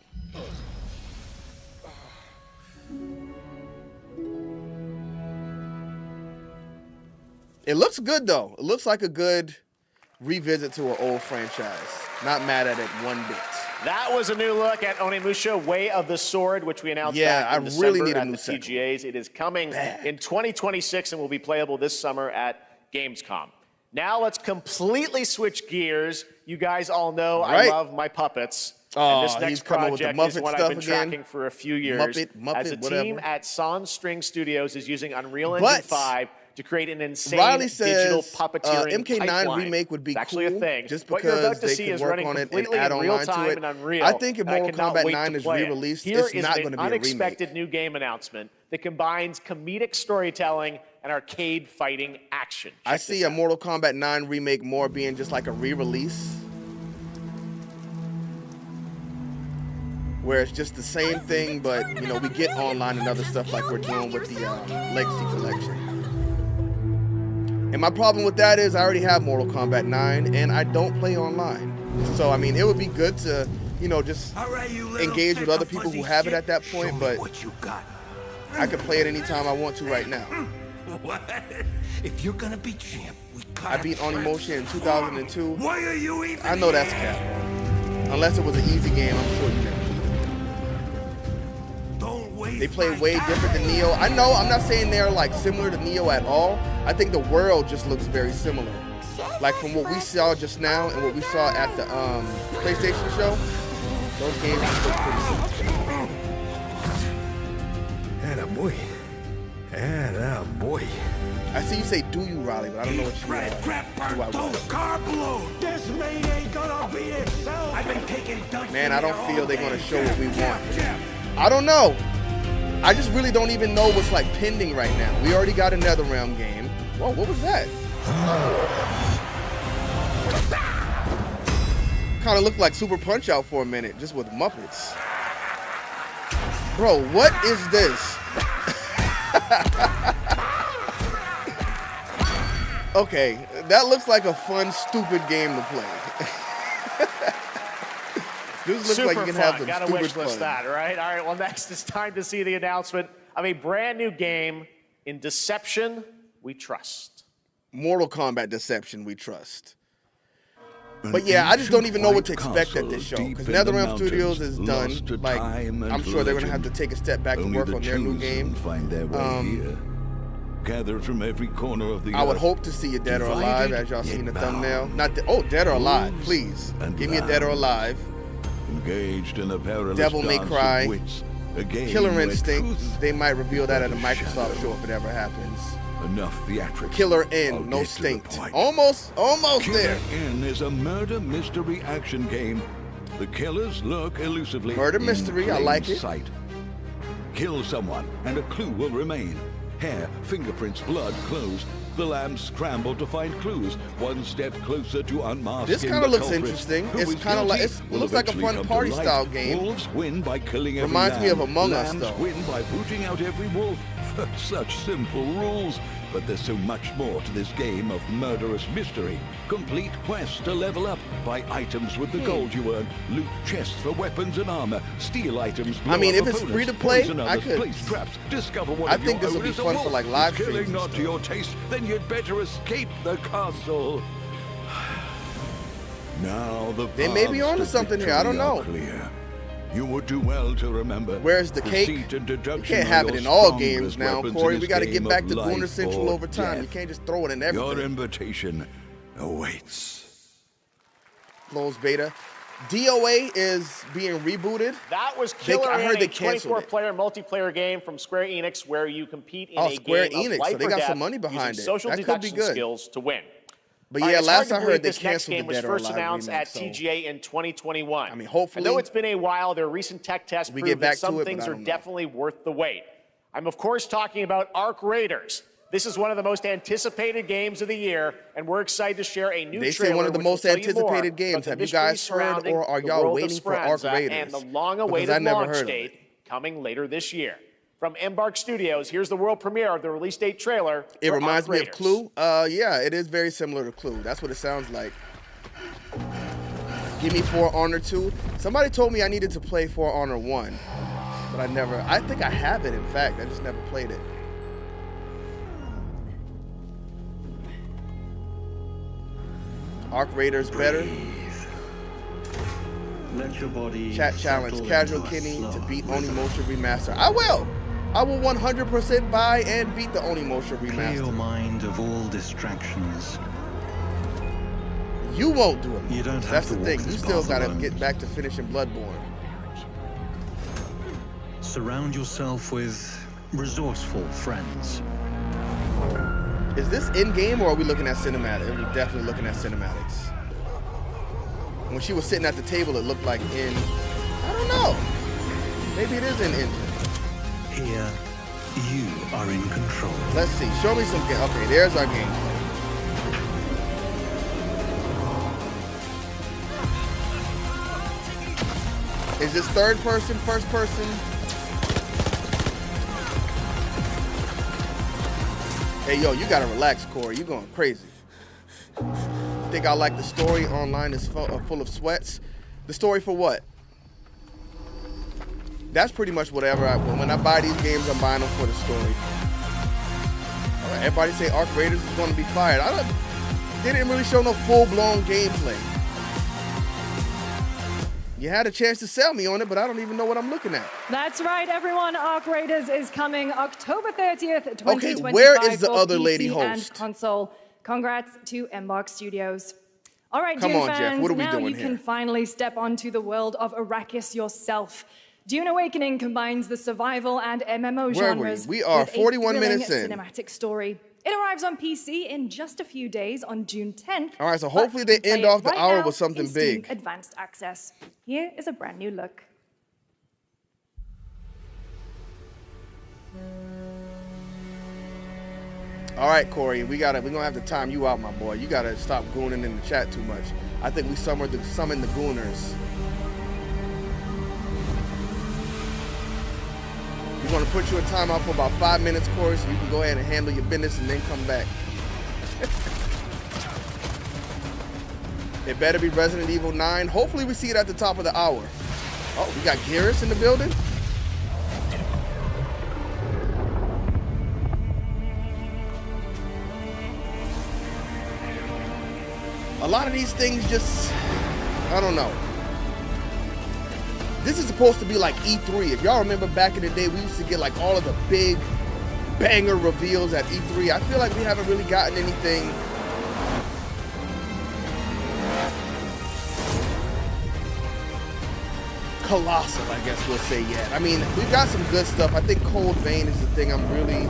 It looks good though. It looks like a good revisit to an old franchise. Not mad at it one bit. That was a new look at Onimusha, Way of the Sword, which we announced back in December really need a at new the TGAs. It is coming in 2026 and will be playable this summer at Gamescom. Now let's completely switch gears. You guys all know I love my puppets. Oh, and this next he's coming with the project is Muppet one I've been stuff again. tracking for a few years. Muppet, As a whatever. team at Sans String Studios is using Unreal Engine 5 to create an insane Riley digital says puppeteering MK9 pipeline. remake would be It's actually cool a thing. just What you're about because to they see can is work running on it and completely add in real online to time it. in Unreal. I think if and I Mortal cannot Kombat wait 9 to is play it. re-released, Here it's is not an going to be a remake. unexpected new game announcement that combines comedic storytelling and arcade fighting action. I see a Mortal Kombat 9 remake more being just like a re-release, where it's just the same thing, but you know we get online and other stuff like we're doing with the Legacy Collection. And my problem with that is I already have Mortal Kombat 9 and I don't play online. So I mean, it would be good to, you know, just engage with other people who have it at that point, but I could play it anytime I want to right now. What? If you're gonna be champ, we gotta I beat Onimusha in 2002. Why are you even I know that's cap. Unless it was an easy game, I'm sure you never beat it. They play way different than Neo. I know, I'm not saying they're like similar to Neo at all. I think the world just looks very similar. Like from what we saw just now and what we saw at the PlayStation show, those games just look pretty similar. Attaboy. Attaboy. I see you say do you, Riley, but I don't know what you mean. This main ain't gonna beat itself. I've been taking Man, I don't feel they're gonna show what we want. I don't know. I just really don't even know what's like pending right now. We already got a NetherRealm game. Whoa, what was that? Kind of looked like Super Punch-Out for a minute, just with Muppets. Bro, what is this? Okay, that looks like a fun, stupid game to play. This looks Super like you can fun. have some Gotta stupid wish list fun. that, right? All right, well, next it's time to see the announcement of a brand new game in Deception We Trust. Mortal Kombat Deception We Trust. But yeah, I just don't even know what to expect at this show, because NetherRealm Studios is done. Like, I'm sure they're going to have to take a step back to work on their new game. Gathered from every corner of the I would earth, hope to see a Dead or Alive, as y'all seen the thumbnail. Dead or Alive, please. Give me a Dead or Alive. engaged in a perilous Devil May dance Cry, of wits, a game Killer where Instinct. truth They might reveal that at a and Microsoft shadow. show if it ever happens. Enough theatrics. Killer I'll N, no get to the stink. point. Almost Killer there. N is a murder mystery action game. The killers lurk elusively. Murder in mystery, I plain like it. sight. Kill someone, and a clue will remain. Hair, fingerprints, blood, clothes. The lambs scramble to find clues, one step closer to unmasking This kind of the looks culprit. interesting. Who It's is kind of like guilty it looks will like a eventually fun come to party light. style game. Wolves win by killing every Reminds me lamb. of Among Us, Lambs though. win by booting out every wolf. Such simple rules. But there's so much more to this game of murderous mystery. Complete quests to level up, buy items with the gold you earn, loot chests for weapons and armor, steal items. I mean, blow if up it's opponents, free to play, poison I others, could- place traps, discover what I of think your this will own be is a fun for, wolf. like, live Is killing streams and not to stuff. your taste, then you'd better escape the castle. Now the They may be paths onto to something here, I don't victory know. are clear. You would do well to remember. Where's the cake? deceit and You deduction can't are have it your in all strongest games now, weapons in Corey. this We got to get game back of to Gooner life Central or over time. You death. can't just throw it in Your everything. invitation awaits. Closed beta. DOA is being rebooted. That was I killer heard in they a canceled it. 24-player multiplayer game from Square Enix where you compete in a Square game Enix, of life so they or got some death money behind using it. social That could be deduction good. skills to win. But All yeah, it's last hard I to heard believe they this next canceled game the was Dead or first Alive announced remake, at so- TGA in 2021. I mean, hopefully- And though it's been a while, their recent tech tests We prove get back that some to it, but things I are don't know. definitely worth the wait. I'm of course talking about Arc Raiders. This is one of the most anticipated games of the year, and we're excited to share a new They say trailer one of the which will most tell you more anticipated about games. the Have you mystery guys heard, surrounding or are the y'all world of waiting for Arc Speranza Raiders? and the Because long-awaited I never launch heard of date it. coming later this year. From Embark Studios, here's the world premiere of the release date trailer. It for reminds Arc me of Raiders. Clue. Yeah, it is very similar to Clue. That's what it sounds like. Give me For Honor 2. Somebody told me I needed to play For Honor 1, but I never. I think I have it, in fact. I just never played it. Arc Raiders better. Let your body Chat challenge. settle Casual into a Kenny to slow beat rhythm. Onimusha Remaster. I will. I will 100% buy and beat the Onimusha Clear your Remaster. mind of all distractions. You won't do it. You don't have That's to the walk thing. You this still path gotta alone. get back to finishing Bloodborne. Surround yourself with resourceful friends. Is this in-game or are we looking at cinematics? We're definitely looking at cinematics. When she was sitting at the table, it looked like in... I don't know. Maybe it is in engine. Here, you are in control. Let's see. Show me some game. Okay, there's our game. Is this third person, first person? Hey, yo, you gotta relax, Corey. You're going crazy. Think I like the story online is full of sweats? The story for what? That's pretty much whatever. When I buy these games, I'm buying them for the story. All right, everybody say Arc Raiders is going to be fired. They didn't really show no full-blown gameplay. You had a chance to sell me on it, but I don't even know what I'm looking at. That's right, everyone. Arc Raiders is coming October 30th, 2025 Okay, where is the for other PC lady and host? console. Congrats to Embark Studios. All right, Come Dune on, Jeff, fans, what are we now doing you here? can finally step onto the world of Arrakis yourself. Dune Awakening combines the survival and MMO Where are we? genres We are with a 41 thrilling minutes in. cinematic story. It arrives on PC in just a few days on June 10th. All right, so but hopefully you they can end play it off the right hour now with something in Steam big. Advanced Access. Here is a brand new look. All right, Corey, we're gonna have to time you out, my boy. You gotta stop gooning in the chat too much. I think we summoned the gooners. We're gonna put you in timeout for about 5 minutes, Corey, so you can go ahead and handle your business and then come back. It better be Resident Evil 9. Hopefully we see it at the top of the hour. Oh, we got Garrus in the building. A lot of these things just, I don't know. This is supposed to be like E3. If y'all remember back in the day, we used to get like all of the big banger reveals at E3. I feel like we haven't really gotten anything colossal, I guess we'll say yet. I mean, we've got some good stuff. I think Cold Vein is the thing I'm really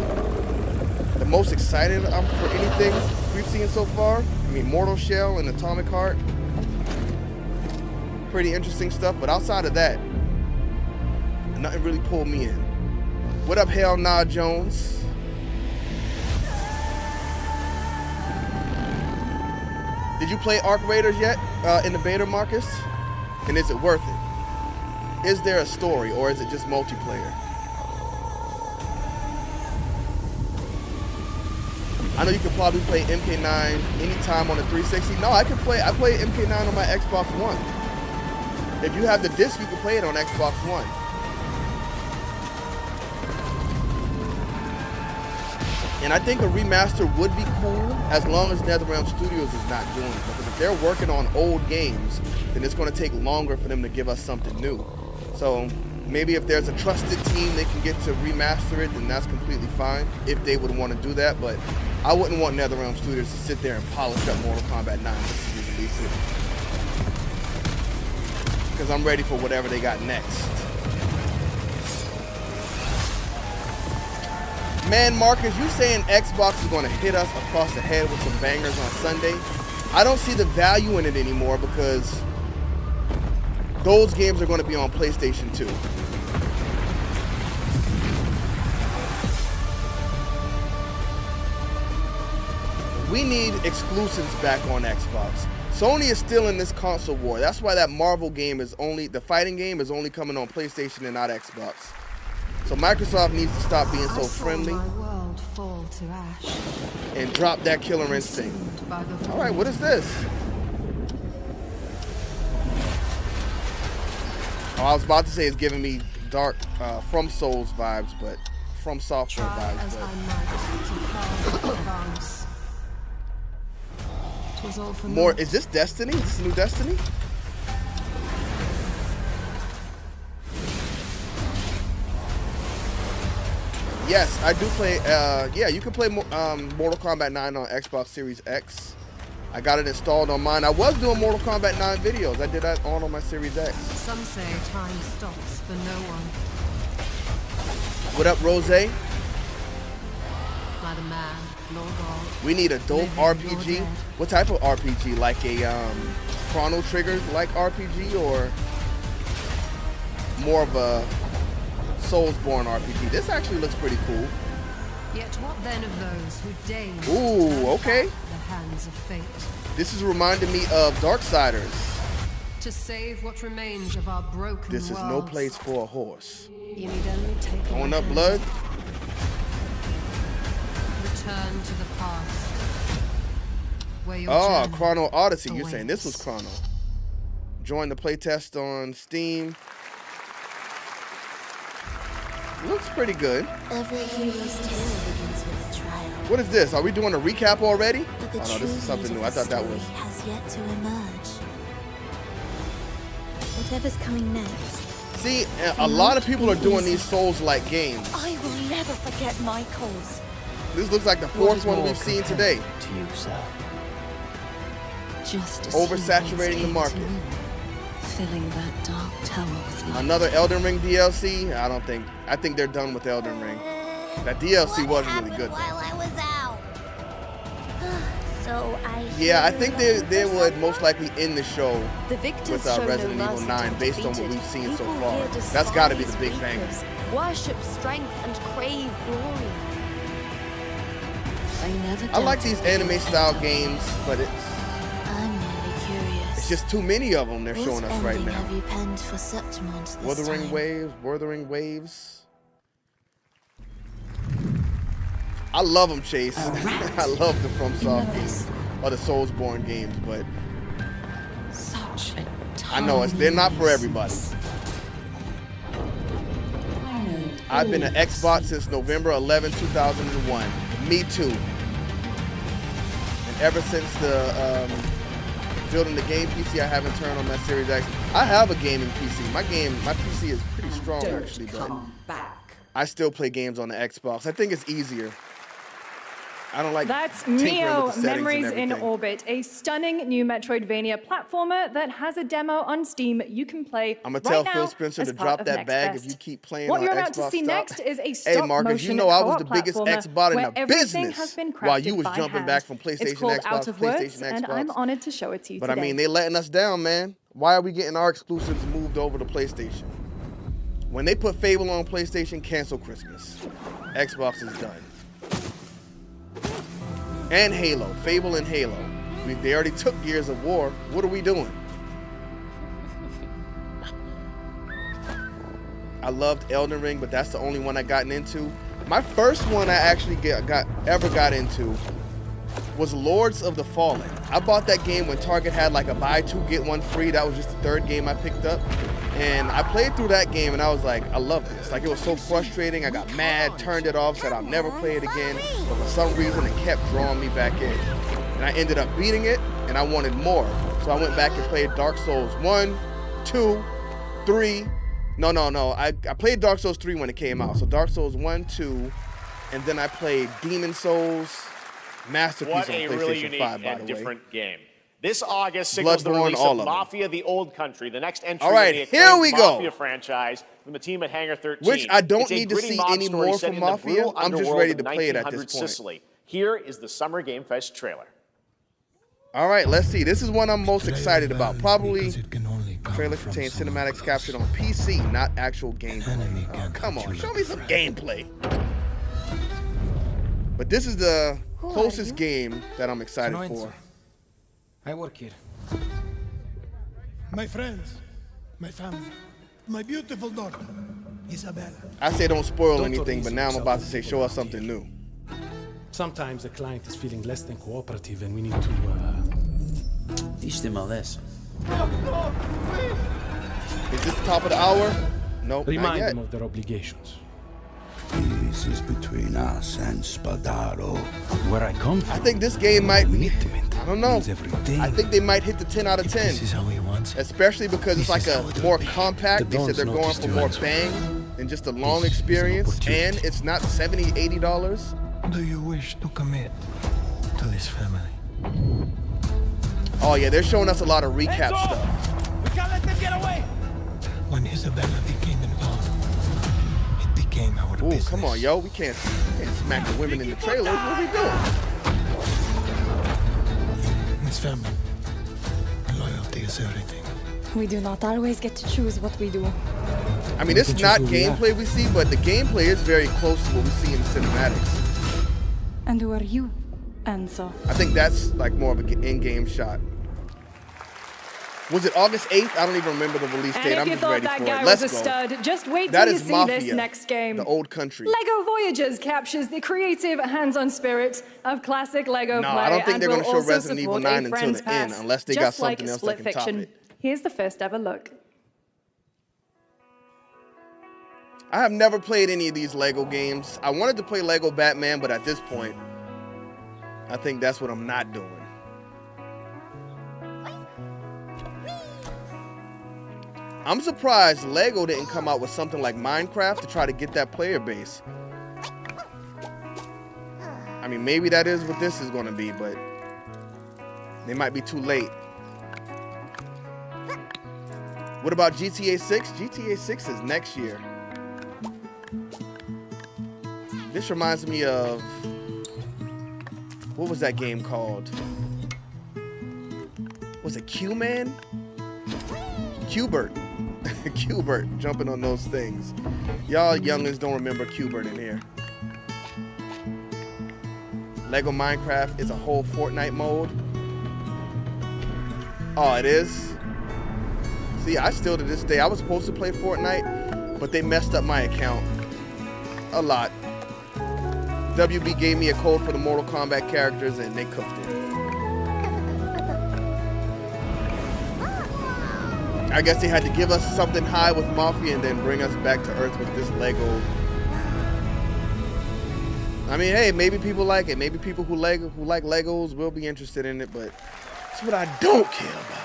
the most excited for anything we've seen so far. I mean, Mortal Shell and Atomic Heart. Pretty interesting stuff, but outside of that, nothing really pulled me in. What up, Hell Nah Jones? Did you play Arc Raiders yet in the beta, Marcus? And is it worth it? Is there a story or is it just multiplayer? I know you can probably play MK9 anytime on the 360. No, I play MK9 on my Xbox One. If you have the disc, you can play it on Xbox One. And I think a remaster would be cool as long as NetherRealm Studios is not doing it. Because if they're working on old games, then it's going to take longer for them to give us something new. So maybe if there's a trusted team they can get to remaster it, then that's completely fine if they would want to do that. But I wouldn't want NetherRealm Studios to sit there and polish up Mortal Kombat 9 just to release it. Because I'm ready for whatever they got next. Man, Marcus, you saying Xbox is going to hit us across the head with some bangers on Sunday? I don't see the value in it anymore because those games are going to be on PlayStation 2. We need exclusives back on Xbox. Sony is still in this console war. That's why that Marvel game is only, the fighting game is only coming on PlayStation and not Xbox. So Microsoft needs to stop being so friendly and drop that killer instinct. All right, what is this? Oh, I was about to say it's giving me dark From Souls vibes, but From Software vibes. But more, is this Destiny? Is this new Destiny? Yes, I do play, yeah, you can play Mortal Kombat 9 on Xbox Series X. I got it installed on mine. I was doing Mortal Kombat 9 videos. I did that all on my Series X. Some say time stops for no one. What up, Rose? Neither man nor God. We need a dope RPG. What type of RPG? Like a Chrono Trigger like RPG or more of a Soulsborne RPG? This actually looks pretty cool. Yet what then of those who deign Ooh, okay. the hands of fate? This is reminding me of Darksiders. To save what remains of our broken This is worlds, no place for a horse. You need only take Going my up hand. blood. Return to the past. Where your Oh, journey Chrono Odyssey. You're awaits. saying this was Chrono. Join the playtest on Steam. Looks pretty good. Every hero's tale begins with a trial. What is this? Are we doing a recap already? But the Oh no, true this is something meat new. I of the thought that story was. has yet to emerge. Whatever's coming next. See, a lot of people are doing these Souls-like games. I will never forget my cause. This looks like the fourth one we've seen today. To you, sir. Justice Oversaturating the market. filling that dark tower with light. Another eldenRing DLC? I think they're done with eldenRing. That DLC was really good. While I was out. So Yeah, I think they would most likely end the show The victors with show no Resident Evil mercy 9 to based on what defeated. we've seen so People far. here That's got to be the despise big banger. weakness, worship strength and crave glory. I like these anime style games, but I'm really curious. it's just too many of them they're What showing us right ending now. have you penned for Septimont this Wuthering time? Waves, Wuthering Waves. I love them, Chase. I love the FromSoft or the Soulsborne games, but Such a I know they're not for everybody. I've been an Xbox since November 11, 2001. Me too. And ever since the building the game PC, I haven't turned on my Series X. I have a gaming PC. My PC is pretty strong actually, but I still play games on the Xbox. I think it's easier. I don't like That's tinkering Neo with the settings Memories and in everything. Orbit, a stunning new Metroidvania platformer that has a demo on Steam you can play I'm gonna right tell now Phil Spencer as to part drop of that Next bag Best. if you keep playing What on you're about Xbox to see Stop. next is a Hey stop Marcus, motion you know I was co-op the biggest platformer Xbot in where the everything business has been while you crafted was by jumping hand. back from It's PlayStation, called Xbox, Out of Words, PlayStation, and Xbox. I'm honored to show it to you But today. I mean, they letting us down, man. Why are we getting our exclusives moved over to PlayStation? When they put Fable on PlayStation, cancel Christmas. Xbox is done. And Halo. Fable and Halo. They already took Gears of War. What are we doing? I loved eldenRing, but that's the only one I gotten into. My first one I actually ever got into was Lords of the Fallen. I bought that game when Target had like a buy two get one free. That was just the third game I picked up, and I played through that game and I was like, I love this. Like, it was so frustrating. I got mad, turned it off, said I'll never play it again, but for some reason it kept drawing me back in, and I ended up beating it and I wanted more, so I went back and played Dark Souls 1, 2, 3. No. I played Dark Souls 3 when it came out. So Dark Souls 1, 2, and then I played Demon Souls, masterpiece on PlayStation 5, by the way. What a really unique and different game. This August signals the release of Mafia: The Old Country, the next entry in the acclaimed Mafia franchise from the team at Hangar 13. Which I don't need to see any more from Mafia. I'm just ready to play it at this point. Sicily. Here is the Summer Game Fest trailer. All right, let's see. This is one I'm most excited about. Probably trailer contains cinematics captured on PC, not actual gameplay. Oh, come on, show me some gameplay. But this is the closest game that I'm excited for. I work here. My friends, my family, my beautiful daughter, Isabella. I say don't spoil anything, but now I'm about to say show us something new. Sometimes the client is feeling less than cooperative and we need to teach them a lesson. Is this the top of the hour? Nope, remind them of their obligations. This is between us and Spadaro. Where I come from. I think this game might be, I don't know. I think they might hit the 10 out of 10. This is how he wants it. Especially because it's like a more compact. They said they're going for more bang than just a long experience. And it's not $70, $80. Do you wish to commit to this family? Oh yeah, they're showing us a lot of recap stuff. We can't let them get away. When Isabella became involved, it became our business. Come on, yo, we can't smack the women in the trailers. What are we doing? This family, loyalty is everything. We do not always get to choose what we do. I mean, it's not gameplay we see, but the gameplay is very close to what we see in the cinematics. And who are you, Enzo? I think that's like more of an in-game shot. Was it August 8th? I don't even remember the release date. I'm just ready for it. Let's go. Stud, just wait till you see this next game. The Old Country. LEGO Voyagers captures the creative, hands-on spirit of classic LEGO play. I don't think they're going to show also Resident Evil 9 until the end, unless they got something else that can top it. Here's the first ever look. I have never played any of these LEGO games. I wanted to play LEGO Batman, but at this point, I think that's what I'm not doing. I'm surprised LEGO didn't come out with something like Minecraft to try to get that player base. I mean, maybe that is what this is going to be, but they might be too late. What about GTA 6? GTA 6 is next year. This reminds me of, what was that game called? Was it Q-Man? Q-Bert. Q-Bert, jumping on those things. Y'all youngins don't remember Q-Bert in here. Lego Minecraft is a whole Fortnite mode. Oh, it is? See, I still to this day, I was supposed to play Fortnite, but they messed up my account a lot. WB gave me a code for the Mortal Kombat characters and they cooked it. I guess they had to give us something high with Mafia and then bring us back to Earth with this Lego. I mean, hey, maybe people like it. Maybe people who like Legos will be interested in it, but it's what I don't care about.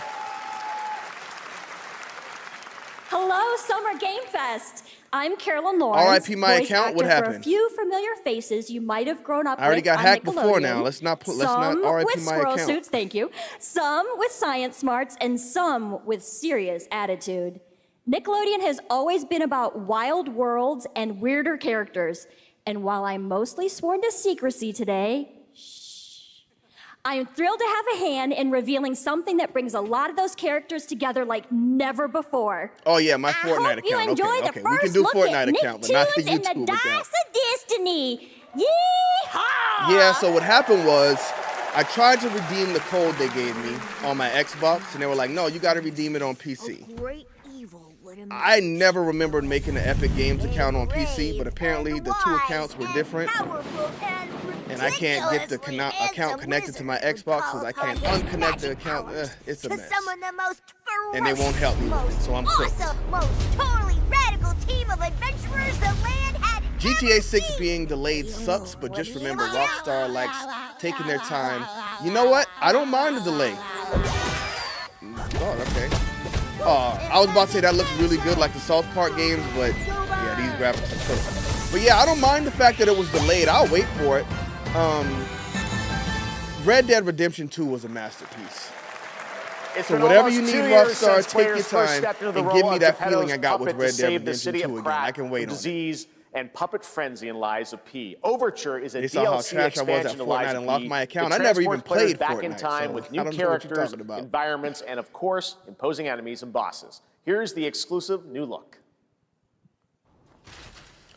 Hello, Summer Game Fest. I'm Carolyn Lawrence. R.I.P. my account. What happened? For a few familiar faces you might have grown up with. I already got hacked before now. Let's not R.I.P. my account. Some with squirrel suits, thank you. Some with science smarts, and some with serious attitude. Nickelodeon has always been about wild worlds and weirder characters. And while I'm mostly sworn to secrecy today, I am thrilled to have a hand in revealing something that brings a lot of those characters together like never before. Oh yeah, my Fortnite account. You enjoy the we first can do look Fortnite at account, but not the Nicktoons and YouTube the account. Dice of Destiny. Yeehaw! Yeah, so what happened was I tried to redeem the code they gave me on my Xbox, and they were like, no, you got to redeem it on PC. I never remembered making an Epic Games account on PC, but apparently the two accounts were different, and I can't get the account connected to my Xbox because I can't unconnect the account. It's a mess. And they won't help me with it, so I'm cooked. Totally radical team of adventurers the land had. GTA 6 being delayed sucks, but just remember Rockstar likes taking their time. You know what? I don't mind the delay. Oh, okay. I was about to say that looks really good like the South Park games, but yeah, these graphics are cool. But yeah, I don't mind the fact that it was delayed. I'll wait for it. Red Dead Redemption 2 was a masterpiece. So whatever you need, Rockstar, take your time and give me that feeling I got with Red Dead Redemption 2 again. I can wait on it. And puppet frenzy in Lies of P. Overture is a They saw how DLC trash I was at expansion to Fortnite Lies and of locked P. my account. It I never even transports players played back in Fortnite, time so with I new don't know what you're characters, talking about. environments, and of course, imposing enemies and bosses. Here's the exclusive new look.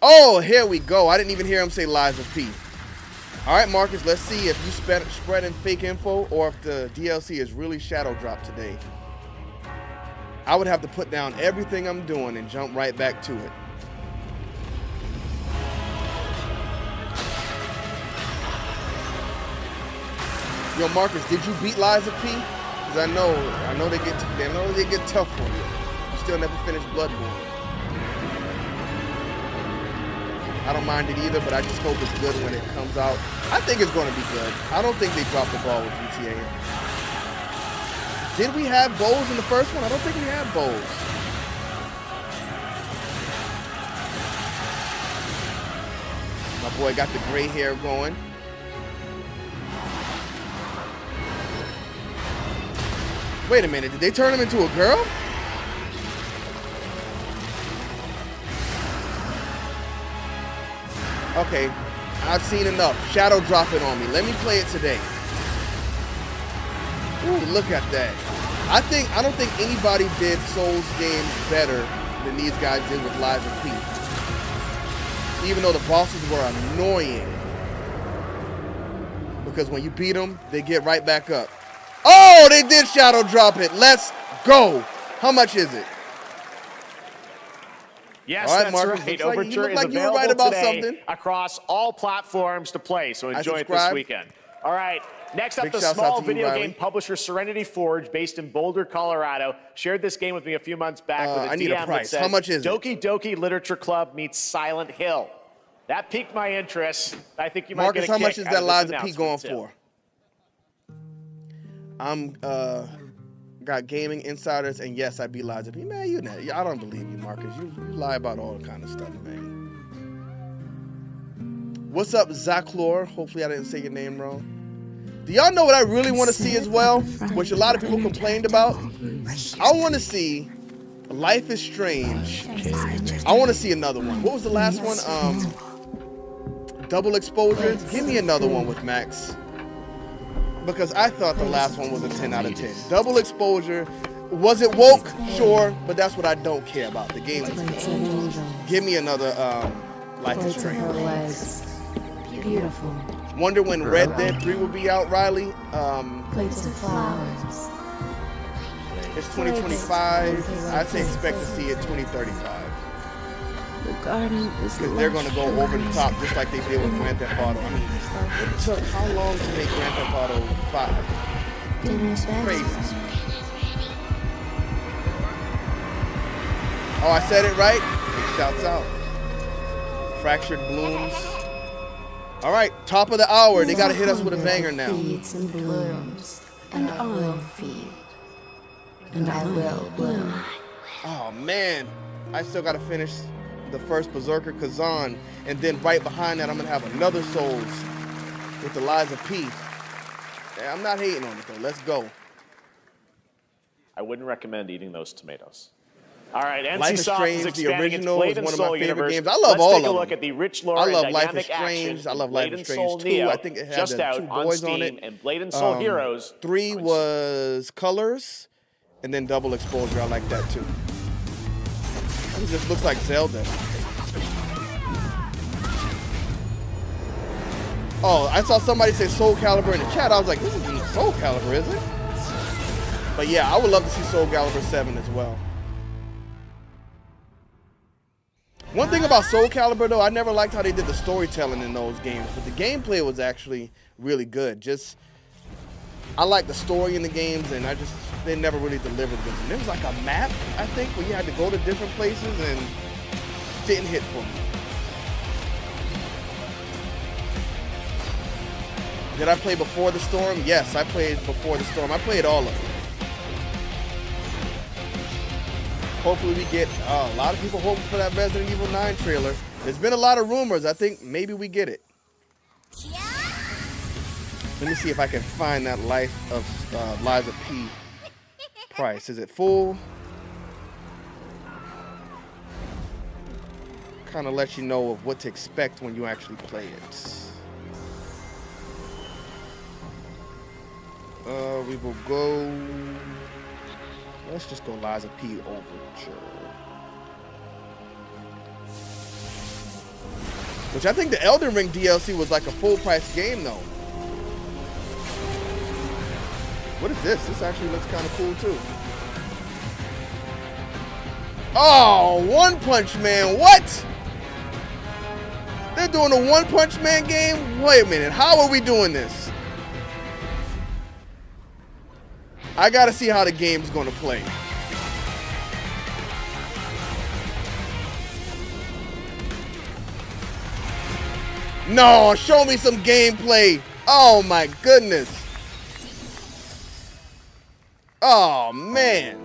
Oh, here we go. I didn't even hear him say Lies of P. All right, Marcus, let's see if you spreading fake info or if the DLC is really shadow dropped today. I would have to put down everything I'm doing and jump right back to it. Yo, Marcus, did you beat Lies of P? Because I know they get tough for you. You still never finished Bloodborne. I don't mind it either, but I just hope it's good when it comes out. I think it's going to be good. I don't think they dropped the ball with GTA. Did we have bows in the first one? I don't think we had bows. My boy got the gray hair going. Wait a minute, did they turn him into a girl? Okay, I've seen enough. Shadow dropping on me. Let me play it today. Ooh, look at that. I don't think anybody did Souls games better than these guys did with Lies of P. Even though the bosses were annoying. Because when you beat them, they get right back up. Oh, they did shadow drop it. Let's go. How much is it? Yes, all right, that's Marcus, right. Looks Overture is like you were available right about today something. across all platforms to play, so enjoy it this weekend. All right, next up, Big the shouts small out to you, video Riley. game publisher Serenity Forge, based in Boulder, Colorado, shared this game with me a few months back with a I need a DM price. that said, How much is it? Doki Doki Literature Club meets Silent Hill. That piqued my interest. I think you might Marcus, get a how kick much is out that of Lies this of P going announcement, too. for? I'm got gaming insiders, and yes, I beat Lies of P. Man, I don't believe you, Marcus. You lie about all kind of stuff, man. What's up, Zachlor? Hopefully I didn't say your name wrong. Do y'all know what I really want to see as well, which a lot of people complained about? I want to see Life is Strange. I want to see another one. What was the last one? Double Exposure. Give me another one with Max. Because I thought the last one was a 10 out of 10. Double Exposure. Was it woke? Sure, but that's what I don't care about. The game is good. Give me another Life is Strange. Beautiful. Wonder when Red Dead 3 will be out, Riley. Plates of flowers. It's 2025. I'd say expect to see it 2035. The garden is because they're going to go over the top just like they did with Grand Theft Auto. I mean, it took how long to make Grand Theft Auto 5? Crazy. Oh, I said it right? Shouts out. Fractured Blooms. All right, top of the hour. They got to hit us with a banger now. Feeds and blooms, and I will feed, and I will bloom. Oh man, I still got to finish the first Berserker Kazan, and then right behind that I'm gonna have another Souls with the Lies of P. Yeah, I'm not hating on it though. Let's go. I wouldn't recommend eating those tomatoes. All right, Life NC is Soft is Strange, the expanding its original, Blade is and one of my Soul favorite universe. games. I love Let's all take of a them. look at the rich lore I love and Life is dynamic Strange. action I love in Life Blade is and Strange Soul 2. Neo, I think it had just the out two on boys on Steam, it. and Blade and Soul Heroes. 3 was Colors, and then Double Exposure. I like that too. It just looks like Zelda. Oh, I saw somebody say Soul Calibur in the chat. I was like, this isn't Soul Calibur, is it? But yeah, I would love to see Soul Calibur 7 as well. One thing about Soul Calibur, though, I never liked how they did the storytelling in those games, but the gameplay was actually really good. I like the story in the games, and they never really delivered with them. There was like a map, I think, where you had to go to different places, and didn't hit for me. Did I play Before the Storm? Yes, I played Before the Storm. I played all of it. Hopefully we get a lot of people hoping for that Resident Evil 9 trailer. There's been a lot of rumors. I think maybe we get it. Let me see if I can find that Lies of P price. Is it full? Kind of lets you know of what to expect when you actually play it. We will go. Let's just go Lies of P Overture. Which I think the eldenRing DLC was like a full price game though. What is this? This actually looks kind of cool too. Oh, One Punch Man, what? They're doing a One Punch Man game? Wait a minute, how are we doing this? I gotta see how the game's gonna play. No, show me some gameplay. Oh my goodness. Oh man.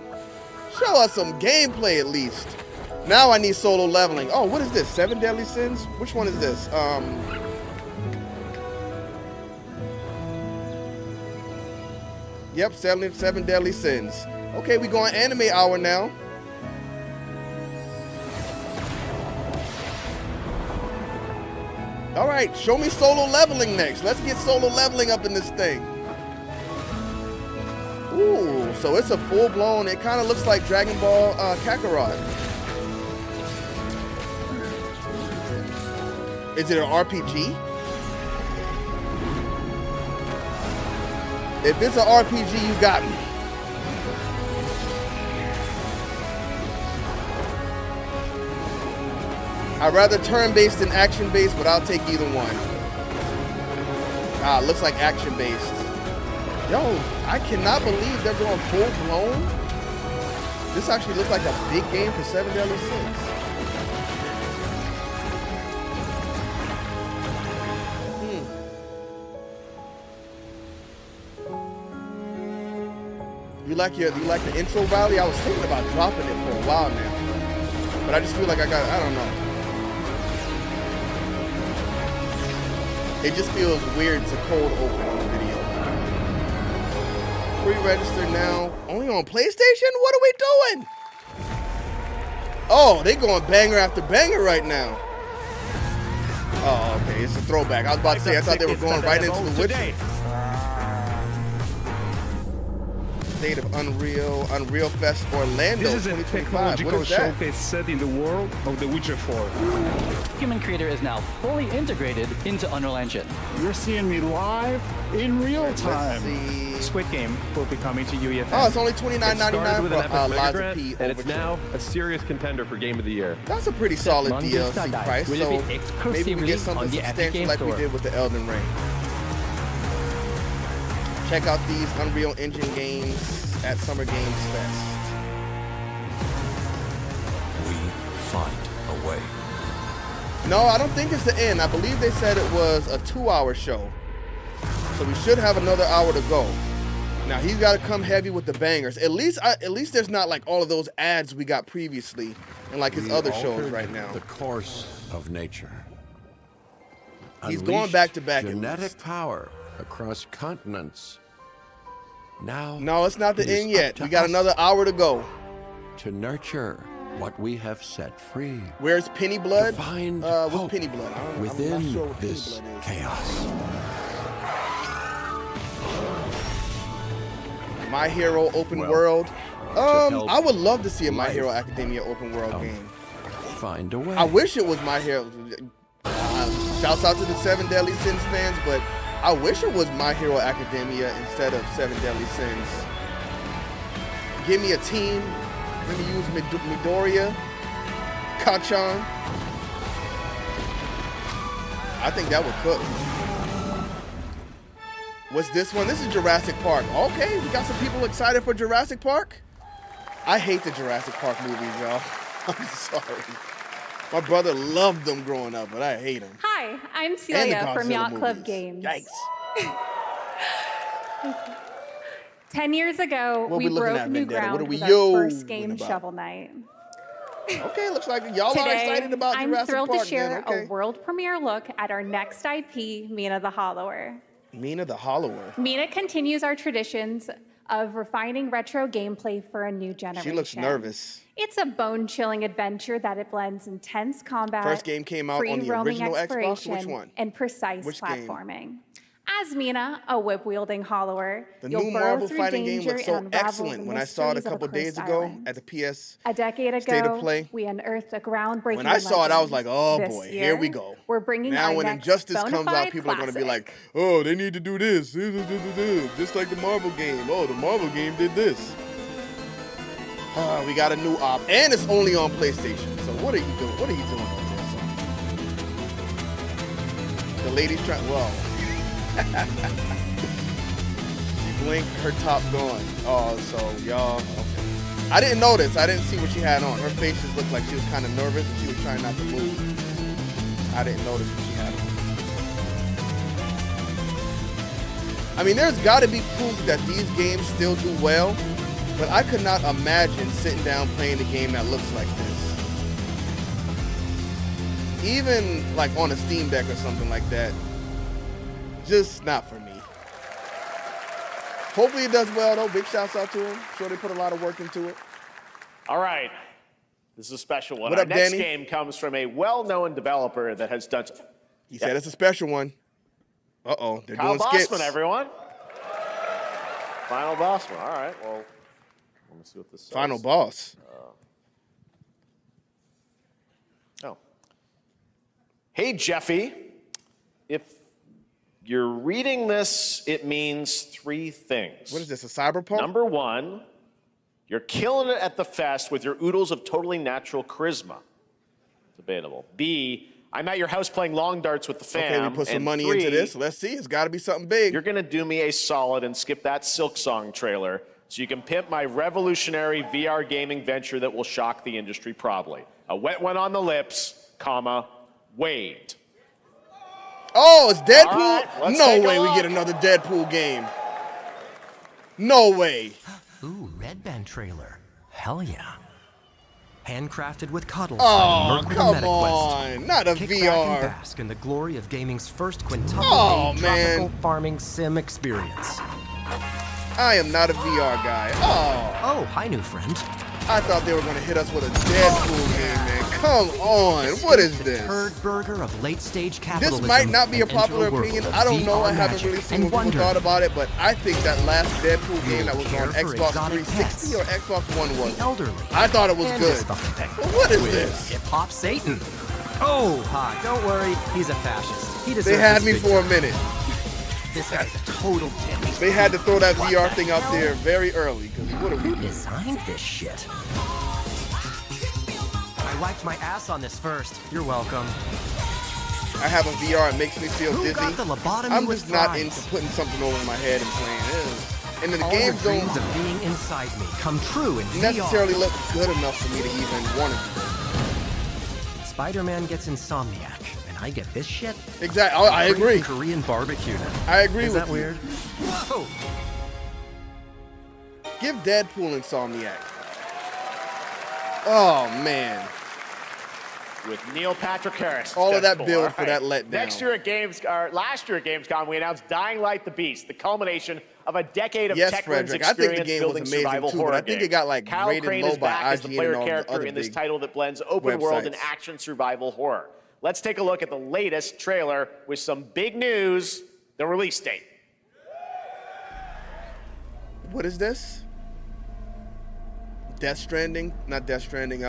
Show us some gameplay at least. Now I need solo leveling. Oh, what is this? 7 Deadly Sins? Which one is this? Yep, 7 Deadly Sins. Okay, we going anime hour now. All right, show me solo leveling next. Let's get solo leveling up in this thing. Ooh, so it's a full-blown, it kind of looks like Dragon Ball Kakarot. Is it an RPG? If it's an RPG, you got me. I'd rather turn-based than action-based, but I'll take either one. Ah, looks like action-based. Yo, I cannot believe they're going full-blown. This actually looks like a big game for 7 Deadly Sins. You like the intro rally? I was thinking about dropping it for a while now, but I just feel like I don't know. It just feels weird to cold open on the video. Pre-register now. Only on PlayStation? What are we doing? Oh, they going banger after banger right now. Oh, okay, it's a throwback. I was about to say, I thought they were going right into The Witcher. State of Unreal Fest Orlando 2025. What is that? Showcase set in the world of The Witcher 4. Human Creator is now fully integrated into Unreal Engine. You're seeing me live in real time. Squid Game will be coming to UEFN. Oh, it's only $29.99 with an epic for mega Lies of grant, P and it's Overture. now a serious contender for Game of the Year. That's a pretty solid Monday DLC Sunday. price, Will so it be exclusively maybe we get something on the Epic substantial Game like Store? we did with the eldenRing. Check out these Unreal Engine games at Summer Games Fest. We find a way. No, I don't think it's the end. I believe they said it was a 2-hour show. So we should have another hour to go. Now he's got to come heavy with the bangers. At least there's not like all of those ads we got previously and like his other shows right now. The course of nature. He's going back to back. Genetic power across continents. Now, no, it's not the it is end yet. up to We got us another hour to go. to nurture what we have set free. Where's Penny Blood? To find what's hope Penny Blood? I'm within not sure what Penny this Blood is. chaos. My Hero open world. I would love to see a My Hero Academia open world game. Find a way. I wish it was My Hero. I Shouts out to the 7 Deadly Sins fans, but I wish it was My Hero Academia instead of 7 Deadly Sins. Give me a team. Let me use Midoriya, Kachan. I think that would cook. What's this one? This is Jurassic Park. Okay, we got some people excited for Jurassic Park. I hate the Jurassic Park movies, y'all. I'm sorry. My brother loved them growing up, but I hate them. Hi, I'm Celia from Yacht Club Games. Yikes. 10 years ago, we broke new ground with our first game, Shovel Knight. Okay, looks like y'all are excited about I'm Jurassic thrilled Park. to share then. Okay. a world premiere look at our next IP, Mina the Hollower. Mina the Hollower. Mina continues our traditions of refining retro gameplay for a new generation. She looks nervous. It's a bone-chilling adventure that it blends intense combat, First game came out on the free-roaming original Xbox. exploration, Which one? and precise Which game? platforming. As Mina, a whip-wielding hollower, The you'll new burrow Marvel through fighting game danger looked so and unravel excellent the when I saw it a mysteries of couple days cursed ago island. at the PS A decade State ago, of Play. we unearthed a groundbreaking When I saw it, I was legend. like, oh This boy, year, here we go. We're bringing Now our when next Injustice bona comes out, fide people are going to be classic. like, oh, they need to do this. Just like the Marvel game. Oh, the Marvel game did this. We got a new op, and it's only on PlayStation. So what are you doing? What are you doing on this? The lady's trying, well. She blinked, her top gone. Oh, so y'all, okay. I didn't notice. I didn't see what she had on. Her face just looked like she was kind of nervous and she was trying not to move. I didn't notice what she had on. I mean, there's got to be proof that these games still do well, but I could not imagine sitting down playing a game that looks like this. Even like on a Steam Deck or something like that, just not for me. Hopefully it does well, though. Big shouts out to him. Sure they put a lot of work into it. All right. This is a special one. What Our up, next Danny? game comes from a well-known developer that has done... He said it's a special one. Uh-oh, they're Kyle doing skits. Bossman, everyone. Final Bossman. All right, well, let me see what this says. Final boss. Hey, Jeffy. If you're reading this, it means 3 things. What is this, a cyberpunk? Number 1, you're killing it at the fest with your oodles of totally natural charisma. Debatable. B, I'm at your house playing long darts with the fam. Okay, we put some And money 3, into this. Let's see. It's got to be something big. You're going to do me a solid and skip that Silk Song trailer so you can pimp my revolutionary VR gaming venture that will shock the industry probably. A wet one on the lips, comma, wait. Oh, it's Deadpool? All right, let's No take a way we look. get another Deadpool game. No way. Ooh, Red Band trailer. Hell yeah. Handcrafted with cuddles Oh, by Merc come the on. Not a Kick VR. back and bask in the glory of gaming's first quintuple Oh, A man. tropical farming sim experience. I am not a VR guy. Oh, hi, new friend. I thought they were going to hit us with a Deadpool game, man. Come on. What is this? Turd burger of late-stage capitalism. This might not be a and enter popular world opinion. of I don't know. VR I haven't magic really seen and what people wonder. thought about it, but I think that last Deadpool game that was on care for Xbox exotic 360 or Xbox One was. The elderly. I thought it was And good. this fucking thing. But what is With this? Hip-hop Satan. Oh, hi. Don't worry. He's a fascist. He deserves They had this me for a victory. minute. This guy's a total dick. They had to throw that VR thing out there very early because what Who designed this shit? I wiped my ass on this first. You're welcome. I have a VR, it makes me feel Who dizzy. got the lobotomy I'm with just not fries? into putting something over my head and playing it. And the All games the don't dreams of being inside me come true in necessarily VR. look good enough for me to even want to do it. Spider-Man gets Insomniac, and I get this shit? Exactly. I agree. Free Korean barbecue. I agree Is with that you. weird? Whoa. Give Deadpool Insomniac. Oh, man. With Neil Patrick Harris. All of that Deadpool. build All for that letdown. Last year at Gamescom, we announced Dying Light the Beast, the culmination of a decade of Yes, Techland's Frederick. I think the experience game was building amazing survival too, but horror I think it games. got, like, Kyle rated Crane low is by back as the IGN player and all the character other in this big title that blends open world and websites. action survival horror. Let's take a look at the latest trailer with some big news, the release date. What is this? Death Stranding? Not Death Stranding.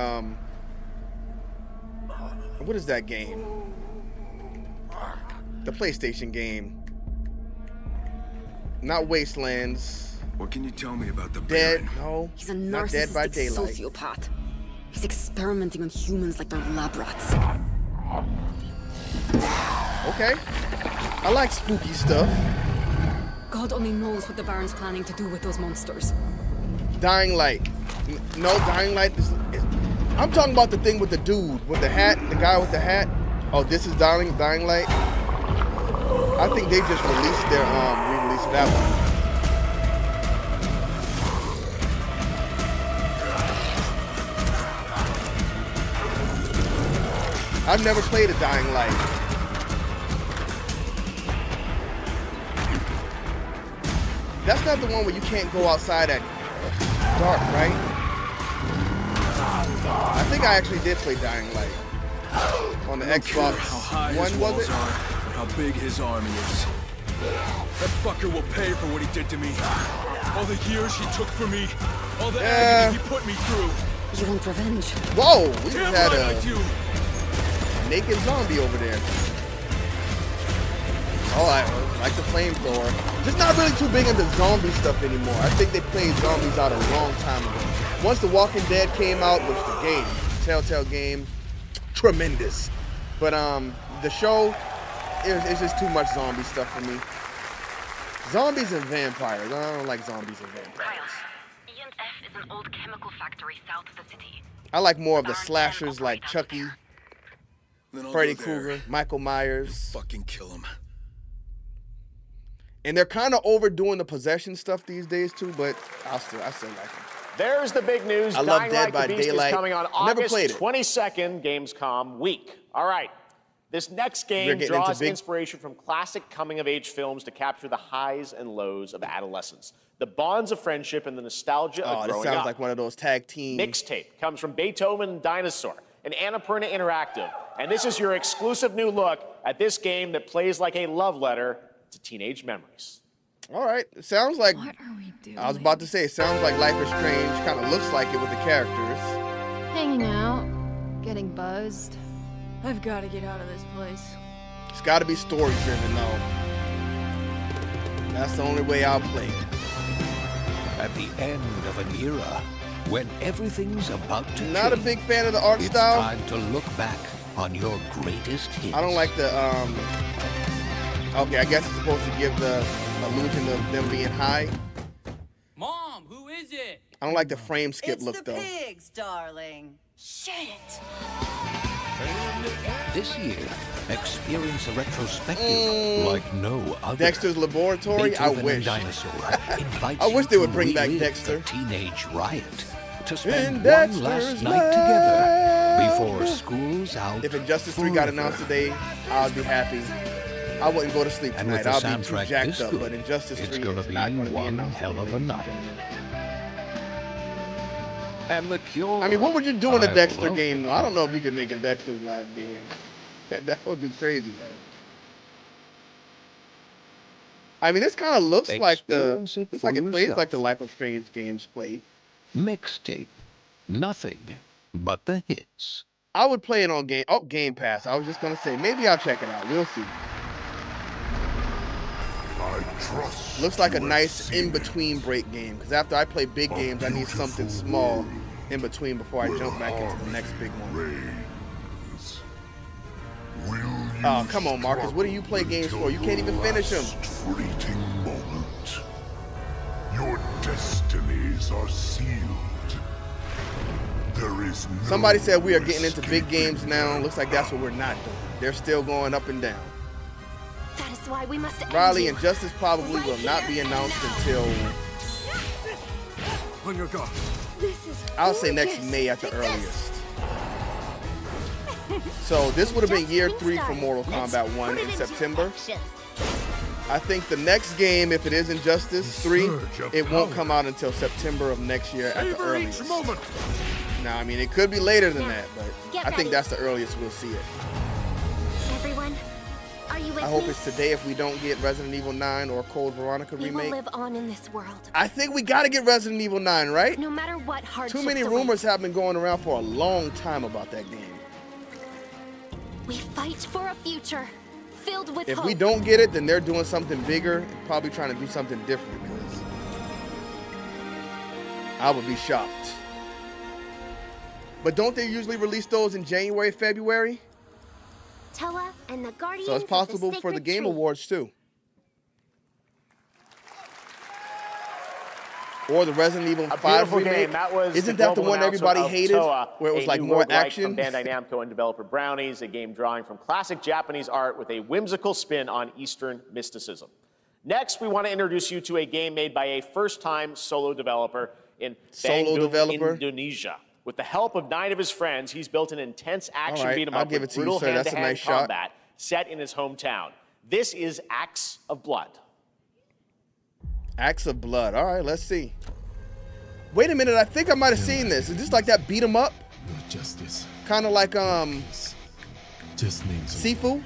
What is that game? The PlayStation game. Not Wastelands. What can you tell me about the Dead? Baron? No. He's a not Dead by narcissistic Daylight. sociopath. He's experimenting on humans like they're lab rats. Okay. I like spooky stuff. God only knows what the Baron's planning to do with those monsters. Dying Light. No, Dying Light is... I'm talking about the thing with the dude, with the hat, the guy with the hat. Oh, this is Dying Light? I think they just released their, re-release of that one. I've never played a Dying Light. That's not the one where you can't go outside at dark, right? I think I actually did play Dying Light on the Xbox One, was it? How big his army is. That fucker will pay for what he did to me. All the years he took from me. All the agony he put me through. You want revenge? Whoa! We just had a naked zombie over there. Oh, I like the flamethrower. Just not really too big into zombie stuff anymore. I think they played zombies out a long time ago. Once The Walking Dead came out, which the game, Telltale game, tremendous. But the show, it's just too much zombie stuff for me. Zombies and vampires. I don't like zombies and vampires. E&F is an old chemical factory south of the city. I like more of the slashers like Chucky, Freddy Krueger, Michael Myers. Fucking kill him. And they're kind of overdoing the possession stuff these days too, but I still like them. There's the big news. I love Dying Dead Light by the Beast Daylight. is coming on Never August played it. 22nd, Gamescom week. All right. This next game draws inspiration from classic coming-of-age films to capture the highs and lows of adolescence, the bonds of friendship, and the nostalgia of growing up. Oh, this sounds like one of those tag team. Mixtape comes from Beethoven and Dinosaur and Annapurna Interactive, and this is your exclusive new look at this game that plays like a love letter to teenage memories. All right, it sounds like. What are we doing? I was about to say, it sounds like Life is Strange. Kind of looks like it with the characters. Hanging out, getting buzzed. I've got to get out of this place. It's got to be story driven, though. That's the only way I'll play it. At the end of an era, when everything's about to change, Not a big fan of the art style. It's time to look back on your greatest hits. I don't like the. Okay, I guess it's supposed to give the illusion of them being high. Mom, who is it? I don't like the frame skip look though. Pigs, darling. Shit. This year, experience a retrospective like no other. Dexter's Laboratory. Beethoven I wish. And Dinosaur invites I wish they you would to bring back relive Dexter. the teenage riot to spend one Dexter's last night together before school's out. If Injustice 3 got announced today, I would be happy. I wouldn't go to sleep And with tonight. the I'll be too soundtrack jacked this up. good, But Injustice 3 it's gonna is be not going to be one announced. hell of a night. And the cure. I mean, what would you do in a Dexter game? I don't know if you could make a Dexter live game. That would be crazy, man. I mean, this kind of looks like the. It's like it plays like the Life of Strange games play. Mixtape. Nothing but the hits. I would play it on Game Pass. I was just gonna say maybe I'll check it out. We'll see. Looks like a nice in-between break game. Because after I play big games, I need something small in between before I jump back into the next big one. Oh, come on, Marcus. What do you play games for? You can't even finish them. Fleeting moment. Your destinies are sealed. There is no Somebody said we are getting into big games now. Looks like that's what we're not doing. They're still going up and down. That is why we must end Riley you. and Justice probably will not be announced until, On your guard. This is I'll say next May at the earliest. So this would have been year 3 for Mortal Kombat 1 in September. I think the next game, if it is Injustice 3, it won't come out until September of next year at the earliest. Now, I mean, it could be later than that, but I think that's the earliest we'll see it. Everyone, are you with I hope me? it's today if we don't get Resident Evil 9 or Code Veronica We will remake. live on in this world. I think we got to get Resident Evil 9, right? No matter what hardships Too many await. rumors have been going around for a long time about that game. We fight for a future filled with If hope. we don't get it, then they're doing something bigger and probably trying to do something different, because I would be shocked. But don't they usually release those in January, February? Toa and the Guardians So it's possible of the for the Sacred Game Tree. Awards too. Or the Resident Evil 5 remake. Game. That was Isn't that the one everybody hated? Where it was like more action? From Bandai Namco and developer Brownies, a game drawing from classic Japanese art with a whimsical spin on Eastern mysticism. Next, we want to introduce you to a game made by a first-time solo developer in Bandung, Indonesia. With the help of 9 of his friends, he's built an intense action beat-em-up with brutal hand-to-hand combat set in his hometown. This is Acts of Blood. Acts of Blood. All right, let's see. Wait a minute, I think I might have seen this. Is this like that beat 'em up? No justice. Kind of like Just names. Sifu?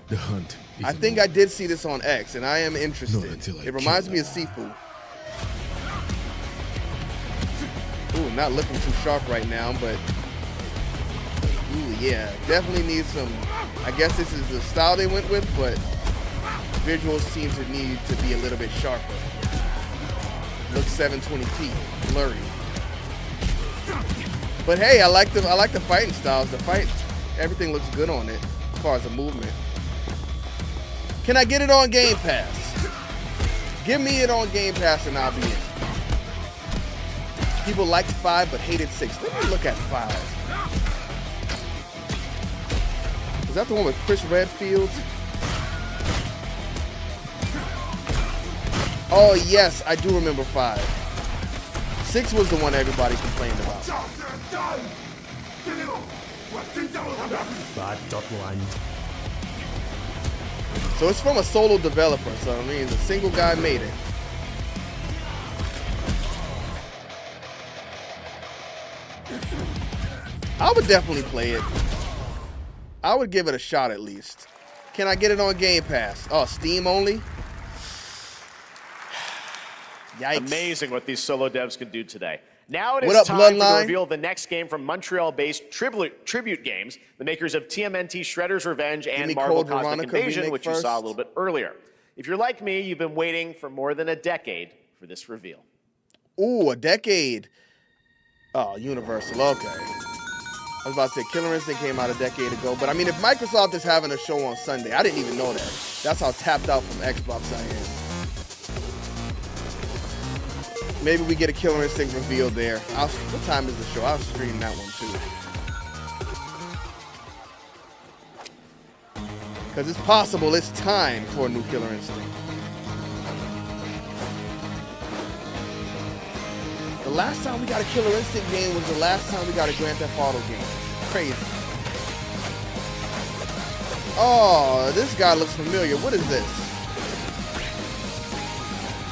The hunt. I think I did see this on X, and I am interested. It reminds me of Sifu. Ooh, not looking too sharp right now, but ooh, yeah, definitely needs some. I guess this is the style they went with, but visuals seem to need to be a little bit sharper. Looks 720p, blurry. But hey, I like the fighting styles. The fight, everything looks good on it as far as the movement. Can I get it on Game Pass? Give me it on Game Pass and I'll be in. People liked 5 but hated 6. Let me look at 5. Is that the one with Chris Redfield? Oh yes, I do remember 5. 6 was the one everybody complained about. 5.1. So it's from a solo developer, so I mean, a single guy made it. I would definitely play it. I would give it a shot at least. Can I get it on Game Pass? Oh, Steam only? Yikes. Amazing what these solo devs can do today. Now it What is up, time Bloodline? to reveal the next game from Montreal-based Tribute Games, the makers of TMNT Shredder's Revenge and Marvel Code Cosmic Veronica Invasion, remake which you first. saw a little bit earlier. If you're like me, you've been waiting for more than a decade for this reveal. Ooh, a decade. Oh, Universal, okay. I was about to say Killer Instinct came out a decade ago, but I mean, if Microsoft is having a show on Sunday, I didn't even know that. That's how tapped out from Xbox I am. Maybe we get a Killer Instinct reveal there. What time is the show? I'll stream that one too. Because it's possible it's time for a new Killer Instinct. The last time we got a Killer Instinct game was the last time we got a Grand Theft Auto game. Crazy. Oh, this guy looks familiar. What is this?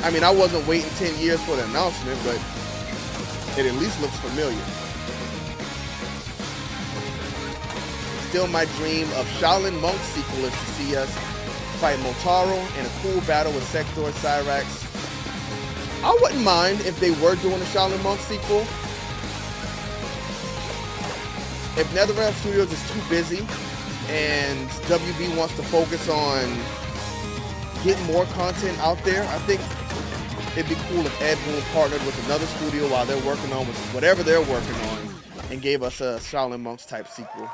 I mean, I wasn't waiting 10 years for the announcement, but it at least looks familiar. Still my dream of Shaolin Monk sequel is to see us fight Motaro in a cool battle with Sector Cyrax. I wouldn't mind if they were doing a Shaolin Monk sequel. If NetherRealm Studios is too busy and WB wants to focus on getting more content out there, I think it'd be cool if Ed Boon partnered with another studio while they're working on whatever they're working on and gave us a Shaolin Monks type sequel.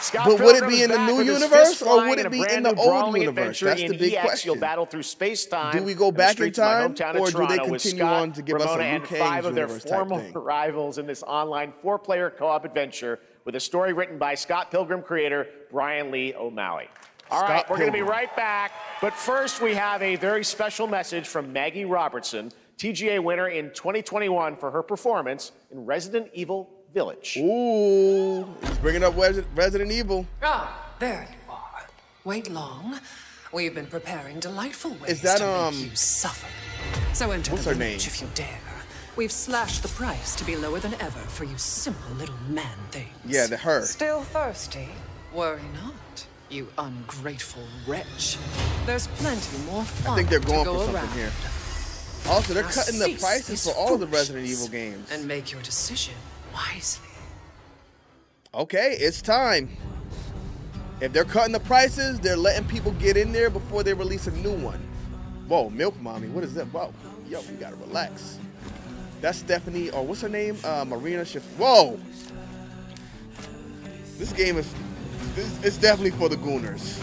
Scott But would it Pilgrim be is in the back new with his universe, fist or flying would in it a be in brand the new old brawling universe? adventure That's the big EX. question. You'll battle through space-time. Do we go and the back in streets of my time, hometown of or do they Toronto with continue Scott, on to give us a Ramona, Liu and Kang's 5 of their universe type former thing? rivals in this online 4-player co-op adventure with a story written by Scott Pilgrim creator Brian Lee O'Malley. All right, we're going to be right back. But first, we have a very special message from Maggie Robertson, TGA winner in 2021 for her performance in Resident Evil Village. Ooh, he's bringing up Resident Evil. Ah, there you are. Wait long. We've been preparing delightful ways Is that, to make you suffer. So enter what's the her village name? if you dare. We've slashed the price to be lower than ever for you simple little man things. Yeah, her. Still thirsty? Worry not, you ungrateful wretch. There's plenty more fun I think they're going to go for something around. here. Also, they're Now cutting the cease prices this for all the Resident foolishness Evil games. And make your decision wisely. Okay, it's time. If they're cutting the prices, they're letting people get in there before they release a new one. Whoa, Milk Mommy, what is that? Whoa, yo, we gotta relax. That's Stephanie, or what's her name? Marina Schiff. Whoa! This game is, it's definitely for the Gooners.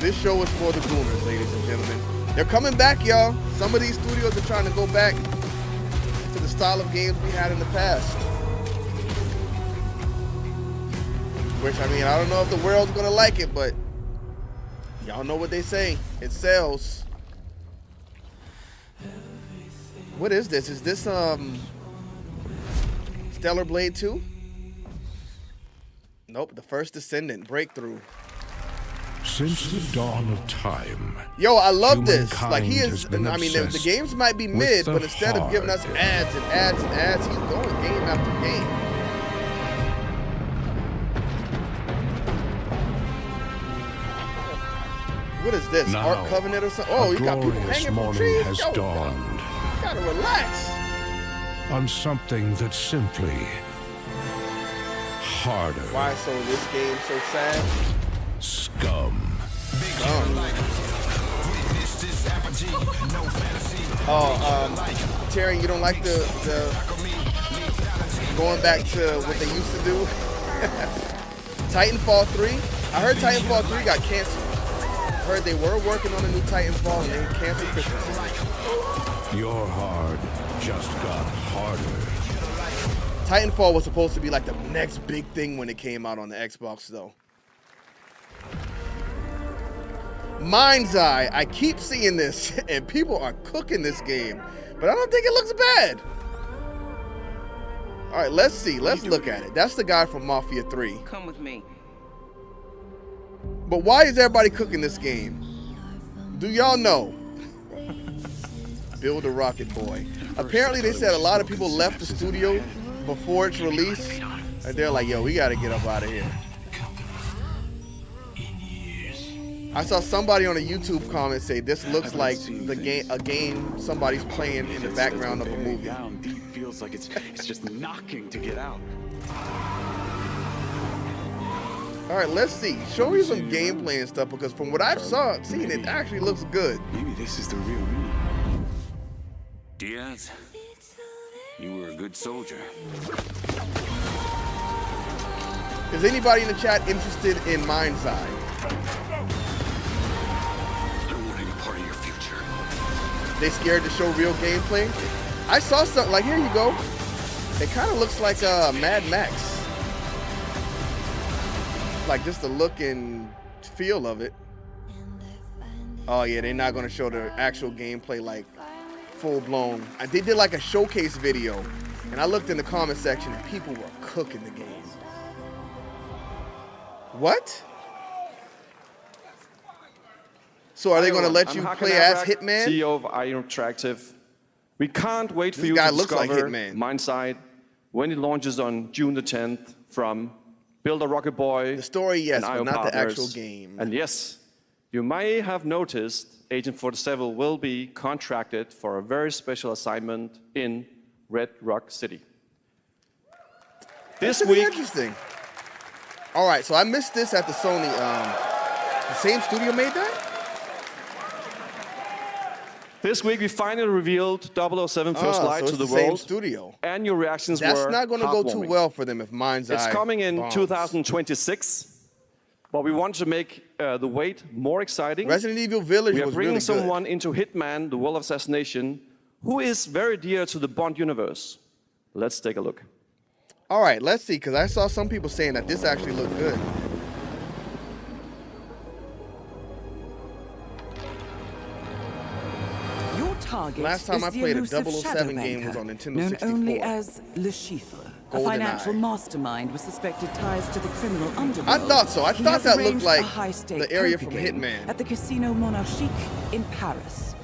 This show is for the Gooners, ladies and gentlemen. They're coming back, y'all. Some of these studios are trying to go back to the style of games we had in the past. Which, I mean, I don't know if the world's gonna like it, but y'all know what they say. It sells. What is this? Is this Stellar Blade 2? Nope, the First Descendant Breakthrough. Since the dawn of time, yo, I love this. Like, he humankind is, has been I mean, the obsessed games might be with mid, the but instead of giving us hard. ads and ads and ads, he's going game after game. What is this? Now, Ark Covenant or something? Oh, a you got people glorious hanging from morning trees? has Yo, dawned you gotta relax. on something that's simply harder. Why so this game so sad? Scum. Terry, you don't like the going back to what they used to do? Titanfall 3? I heard Titanfall 3 got canceled. I heard they were working on a new Titanfall and they canceled Christmas. Your hard just got harder. Titanfall was supposed to be like the next big thing when it came out on the Xbox, though. Mind's Eye, I keep seeing this, and people are cooking this game, but I don't think it looks bad. All right, let's see. Let's look at it. That's the guy from Mafia 3. Come with me. But why is everybody cooking this game? Do y'all know? Build a Rocket Boy. Apparently, they said a lot of people left the studio before its release, and they're like, yo, we got to get up out of here. I saw somebody on a YouTube comment say this looks like a game somebody's playing in the background of a movie. Deep feels like it's just knocking to get out. All right, let's see. Show me some gameplay and stuff, because from what I've seen, it actually looks good. Maybe this is the real me. Diaz, you were a good soldier. Is anybody in the chat interested in Mind's Eye? Part of your future. They scared to show real gameplay? I saw something, like, here you go. It kind of looks like Mad Max. Like, just the look and feel of it. Oh yeah, they're not gonna show the actual gameplay like full blown. They did like a showcase video, and I looked in the comment section and people were cooking the game. What? So are they going to let you play as Hitman? CEO of IO Interactive. We can't wait for you guy to looks like discover Hitman. Mind's Eye when it launches on June the 10th from Build a Rocket Boy. The story, yes, and but IO not the partners. actual game. And yes, you may have noticed Agent 47 will be contracted for a very special assignment in Red Rock City. This week, interesting. All right, so I missed this at the Sony. The same studio made that? This week we finally revealed 007 First Light so to it's the the same world. studio. And your reactions That's were not going to go too heartwarming. well for them if Mind's Eye It's coming in bombs. 2026, but we want to make the wait more exciting. Resident Evil Village We are was bringing really good. someone into Hitman, the World of Assassination, who is very dear to the Bond universe. Let's take a look. All right, let's see, because I saw some people saying that this actually looked good. Your target Last time is I the played a elusive 007 shadow game was banker, on Nintendo known 64. only as Le Chiffre, a GoldenEye. financial mastermind with suspected ties to the criminal underworld. I thought so. I He thought has that looked arranged like a high-stake the area poker from game Hitman. at the Casino Monarchique in Paris.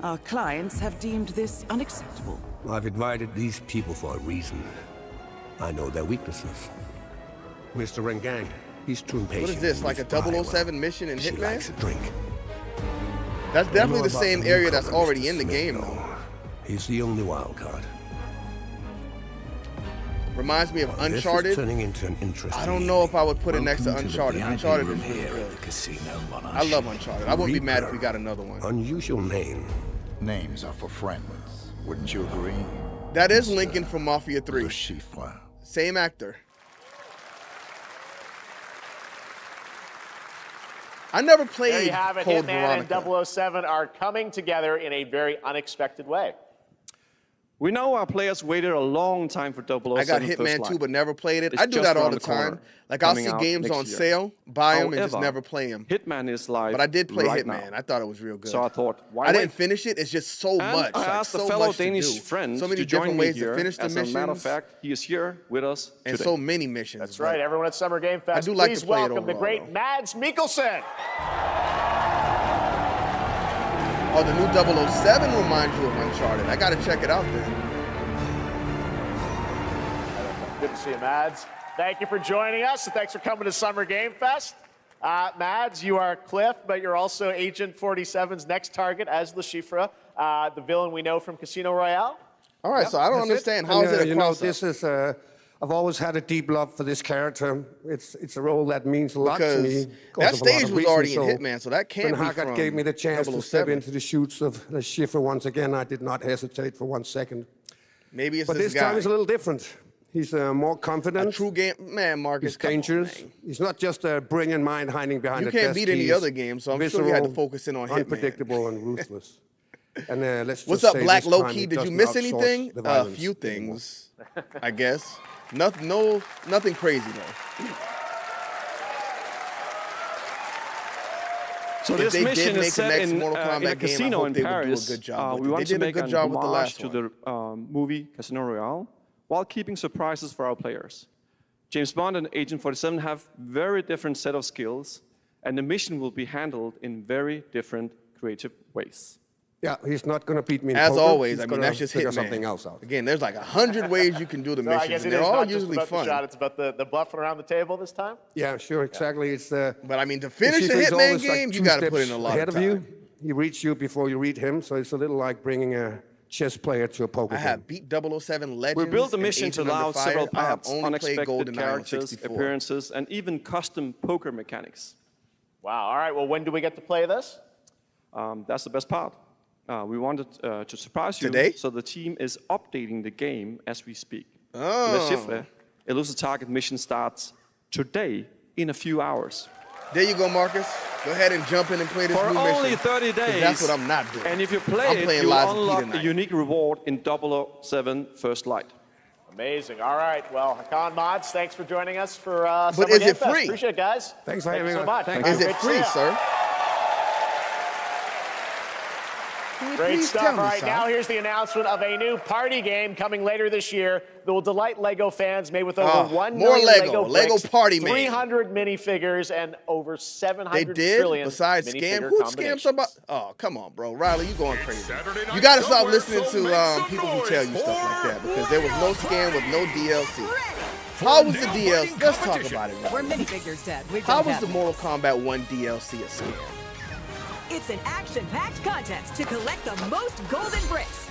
Our clients have deemed this unacceptable. I've invited these people for a reason. I know their weaknesses. Mr. Rengang, he's too impatient. What is this, like a to spy 007 mission in She Hitman? likes a drink. That's definitely the About same the area that's newcomer, already Mr. in the Smith, game, though. though. He's the only wild card. Reminds me of This Uncharted. is turning into an interesting. I don't know if I would put it next to Welcome to the Uncharted. VIP Uncharted room is really here good. at the casino, I love Uncharted. I wouldn't be mad if we got another one. Unusual name. Names are for friends. Wouldn't you agree? That is Lincoln from Mafia 3. Le Chiffre. Same actor. I never played There you have it. Code Hitman Veronica. and 007 are coming together in a very unexpected way. We know our players waited a long time for 007 I got First Hitman Light. 2, but never played it. It's I do just that all around the corner, time. Like, I'll coming see out games next on year. sale, buy them, and just However, never play them. Hitman is live But I did play right Hitman. now. I thought it was real good. So I thought, why I wait? didn't finish it. It's just so And much. I like, asked so a fellow much to Danish do. friend so many to join different me ways here. to finish the As missions. a matter of fact, he is here with us and today. so many missions. That's right. Everyone at Summer Game Fest, I do like please to play it welcome the overall, great though. Mads Mikkelsen. Oh, the new 007 reminds you of Uncharted. I got to check it out then. Good to see you, Mads. Thank you for joining us, and thanks for coming to Summer Game Fest. Mads, you are Cliff, but you're also Agent 47's next target as Le Chiffre, the villain we know from Casino Royale. All right, so I don't understand. How is it a You know, cross-up? this is. I've always had a deep love for this character. It's a role that means a lot to me. Because that because of a lot stage of was already in reasons. Hitman, so that can't when be Haggard from gave me the chance to step 007. into the shoots of the Schiffer once again, I did not hesitate for 1 second. Maybe it's But this this time guy. is a little different. He's more confident. A true game, man, Marcus. He's dangerous. He's not just a brilliant mind hiding behind You a can't desk. beat any He's other game, so I'm sure you had to visceral, focus in on Hitman. unpredictable and ruthless. And let's What's just up, say Black this Low time Key? he Did you doesn't miss outsource anything? the A violence few anymore. things, I guess. Nothing crazy though. So If this they did mission make is a set next in Mortal a Kombat game, I casino hope in they would do a Paris. good job with We it. want They to did a make good an job with the homage last to the movie Casino Royale, while keeping surprises for our players. James Bond and Agent 47 have very different set of skills, and the mission will be handled in very different creative ways. Yeah, he's not going to beat me in As poker. always, He's I mean, gonna that's just figure Hitman. something else out. Again, there's like 100 ways you can do the So I missions, guess and it they're is all not just usually about fun. the shot, it's about the bluffing around the table this time. Yeah, sure, exactly. It's But I mean, to finish the a Schiffer's Hitman always game, like you two got to put steps in a lot ahead of of time. you. He reads you before you read him, so it's a little like bringing a chess player to a poker I game. have beat 007 Legends. We built the and mission to Agent allow Under Fire. several I have paths, only played unexpected GoldenEye on characters, 64. appearances, and even custom poker mechanics. Wow. All right. Well, when do we get to play this? That's the best part. We wanted to surprise you, Today? so the team is updating the game as we speak. Oh. Le Chiffre, Elusive Target mission starts today in a few hours. There you go, Marcus. Go ahead and jump in and play this For new only mission. 30 'Cause days. That's what I'm not doing. And if you play I'm it, playing you'll Lies of P unlock a tonight. unique reward in 007 First Light. Amazing. All right. Well, Hakan Mods, thanks for joining us for But Summer is Game it Fest. free? Appreciate it, guys. Thanks for Thank you having so us. much. Thank Is you. it Great to see free, ya. sir? Great Please stuff. tell All me, right, son. now here's the announcement of a new party game coming later this year that will delight LEGO fans made with over 1 more million Lego. LEGO Lego bricks, Party Man. 300 minifigures, and over 700 They did? trillion Besides scam? minifigure Who combinations. scams somebody? Oh, come on, bro. Riley, you going crazy. You got to stop listening to people who tell you stuff like that, because there was no scam with no DLC. How was the DLC? Let's talk about it, We're Riley. minifigures, Dad. We How don't was have the them. Mortal Kombat 1 DLC a scam? It's an action-packed contest to collect the most golden bricks.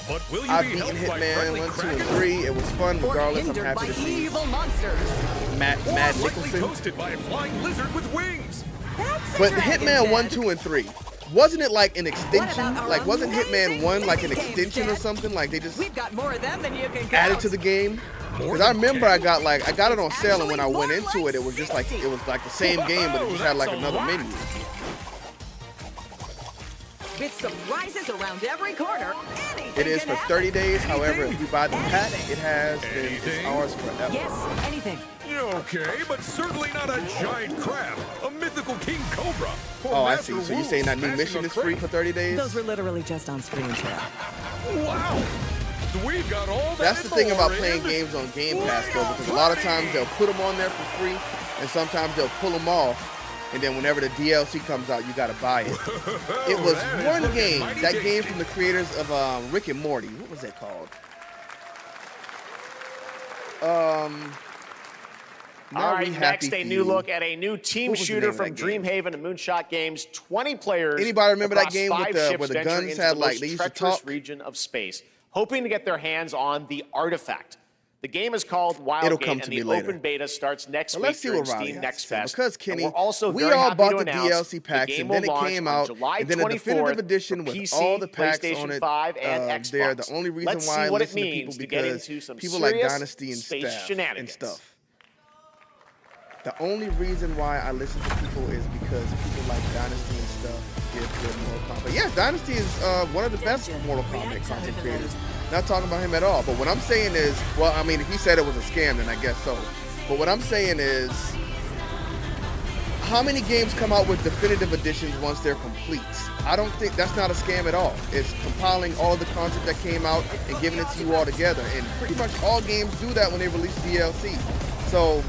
But will you I've be beaten helped by Hitman friendly 1, 2, and crackers? 3. It was fun Or regardless. I'm hindered happy by to see evil monsters. Mad Or lightly Nicholson. toasted by a flying lizard with wings. That's a But dragon, Hitman Dad. 1, 2, and 3, wasn't it like an extension? about our Like, wasn't Hitman 1 like an amazing extension or games, something? Like, they just We've got more of them than you can count. added to the game? Because I remember I got it on sale, and when I went into it, it was just like, it was like the same game, but it just had like another menu. With surprises around every corner, anything It is can for happen. 30 days. However, if you buy the pack, it has, then it's Anything? ours forever. Yes, anything. Okay, but certainly not a giant crab, a mythical king cobra. For Oh, I Master see. So you're Wu saying that new smashing mission a is free crate. for 30 days? Those were literally just on screen, Chad. Wow! We've got all that That's the and thing about more playing in games on Game Pass, though, because a lot of times they'll put them on there for free, and sometimes they'll pull them off, and then whenever the DLC comes out, you got to buy it. It was That is one looking game, mighty that game tasty. from the creators of Rick and Morty. What was that called? All Not right, We Happy next a new Few. look at a new team What was the shooter name of from that game? Dreamhaven and Moonshot Games. 20 players. Anybody remember that across game with 5 the- ships where the venturing guns into had, the like, most they used to treacherous talk? region of space, hoping to get their hands on the artifact. The game is called Wildgate, It'll come to and me the later. open beta starts next Well, week let's see during what Riley Steam has Next to say. Fest. Because Kenny, And we're also we very all happy bought to the announce DLC packs, the game and then will it launch came on out, July and then the definitive 24th edition for with PC, all the packs PlayStation on it. 5 and Xbox. They're the only reason Let's why see I what it listen to people means to get because into some people like serious Dynasty and space shenanigans. stuff. The only reason why I listen to people is because people like Dynasty and stuff give good Mortal Kombat. Yeah, Dynasty is one of the best Mortal Kombat content creators. Not talking about him at all. But what I'm saying is, well, I mean, if he said it was a scam, then I guess so. But what I'm saying is, how many games come out with definitive editions once they're complete? I don't think that's not a scam at all. It's compiling all of the content that came out and giving it to you all together. And pretty much all games do that when they release DLC. So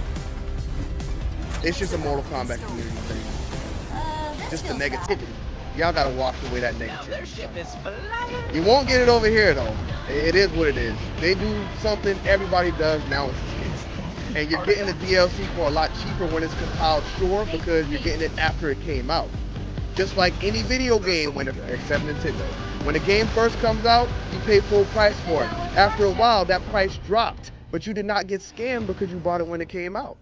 it's just a Mortal Kombat community thing. Just the negativity. Y'all gotta wash away that negativity. You won't get it over here though. It is what it is. They do something everybody does now. It's and you're getting the DLC for a lot cheaper when it's compiled, sure, because you're getting it after it came out. Just like any video game, except Nintendo. When a game first comes out, you pay full price for it. After a while, that price dropped, but you did not get scammed because you bought it when it came out.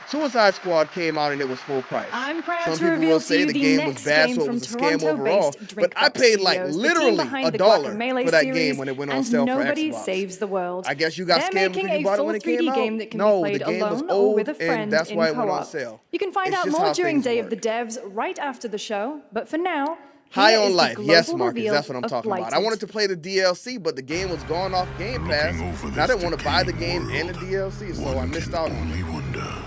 Suicide Squad came out and it was full price. I'm proud Some to people reveal will to say you the the game next was bad, game so it from was a scam overall. Toronto-based But I DrinkUp paid like Studios, the team literally behind the $1 Guacamelee for that series, game when it went on and sale for Nobody Xbox. Saves the World. I guess you got They're scammed making because you a bought it full when it 3D came out. game that can No, be the played game was alone or old, with a friend and that's in why it went on co-op. sale. You can find It's out just more how during things Day work. of the Devs right after the show, but for now, High here on is the Life, yes, global Marcus, reveal that's what I'm of talking about. I Blighted. wanted to play the DLC, but the game was gone off Game Pass, and I didn't want to buy the game and the DLC, so I missed out on it.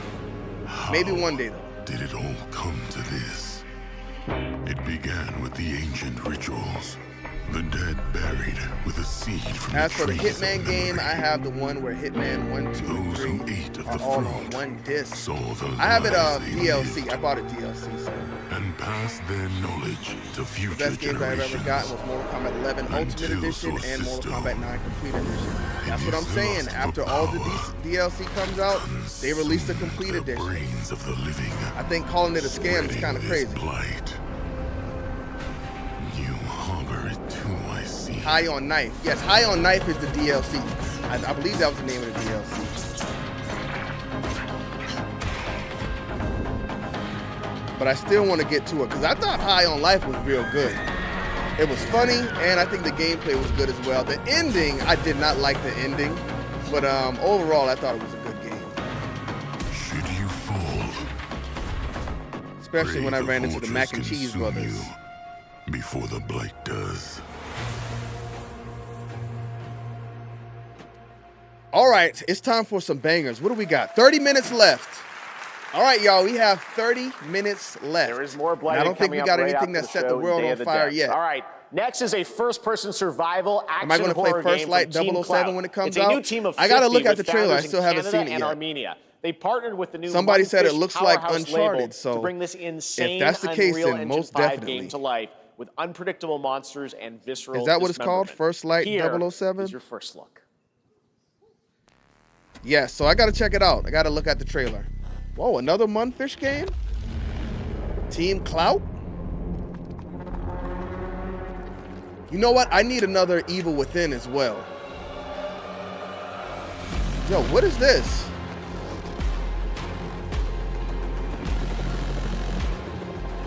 Maybe one day, though. Did it all come to this? It began with the ancient rituals. The dead buried with a seed from As the for the trees of Hitman game, memory. I have the one where Hitman 1, 2, and 3 are all on one disc. I have it DLC. I bought it DLC. So. And passed their knowledge to future The best games I've ever generations. gotten was Mortal Kombat 11 Ultimate Edition and Mortal Kombat 9 Complete Edition. That's what I'm saying. After all the DLC comes out, they release the Complete Edition. Of the living, I think calling it a scam is kind of crazy. blight. You harbor it too, I see. High on Knife. Yes, High on Knife is the DLC. I believe that was the name of the DLC. But I still want to get to it because I thought High on Life was real good. It was funny, and I think the gameplay was good as well. The ending, I did not like the ending, but overall, I thought it was a good game. Should you fall, especially when I ran into the fortress Mac and Cheese consume brothers. you before the blight does. All right, it's time for some bangers. What do we got? 30 minutes left. All right, y'all, we have 30 minutes left. There is more Blighted I don't think we coming got up right anything after that set show, the world Day on of the fire Devs. yet. All right, next is a first-person survival action Am I going to play horror First game Light from Team 007 Cloud. when it comes It's a out? new team of 50 I got to look at the with trailer. I founders in still haven't Canada seen it and yet. Armenia. They partnered with the new Somebody said it One looks Fish like Powerhouse Uncharted, label so to bring this insane if that's the case, Unreal then Engine most 5 definitely. game to life with unpredictable monsters and visceral Is that what it's called? dismemberment. First Light Here 007? is your first look. Yes, so I got to check it out. I got to look at the trailer. Whoa, another Munfish game? Team Clout? You know what? I need another Evil Within as well. Yo, what is this?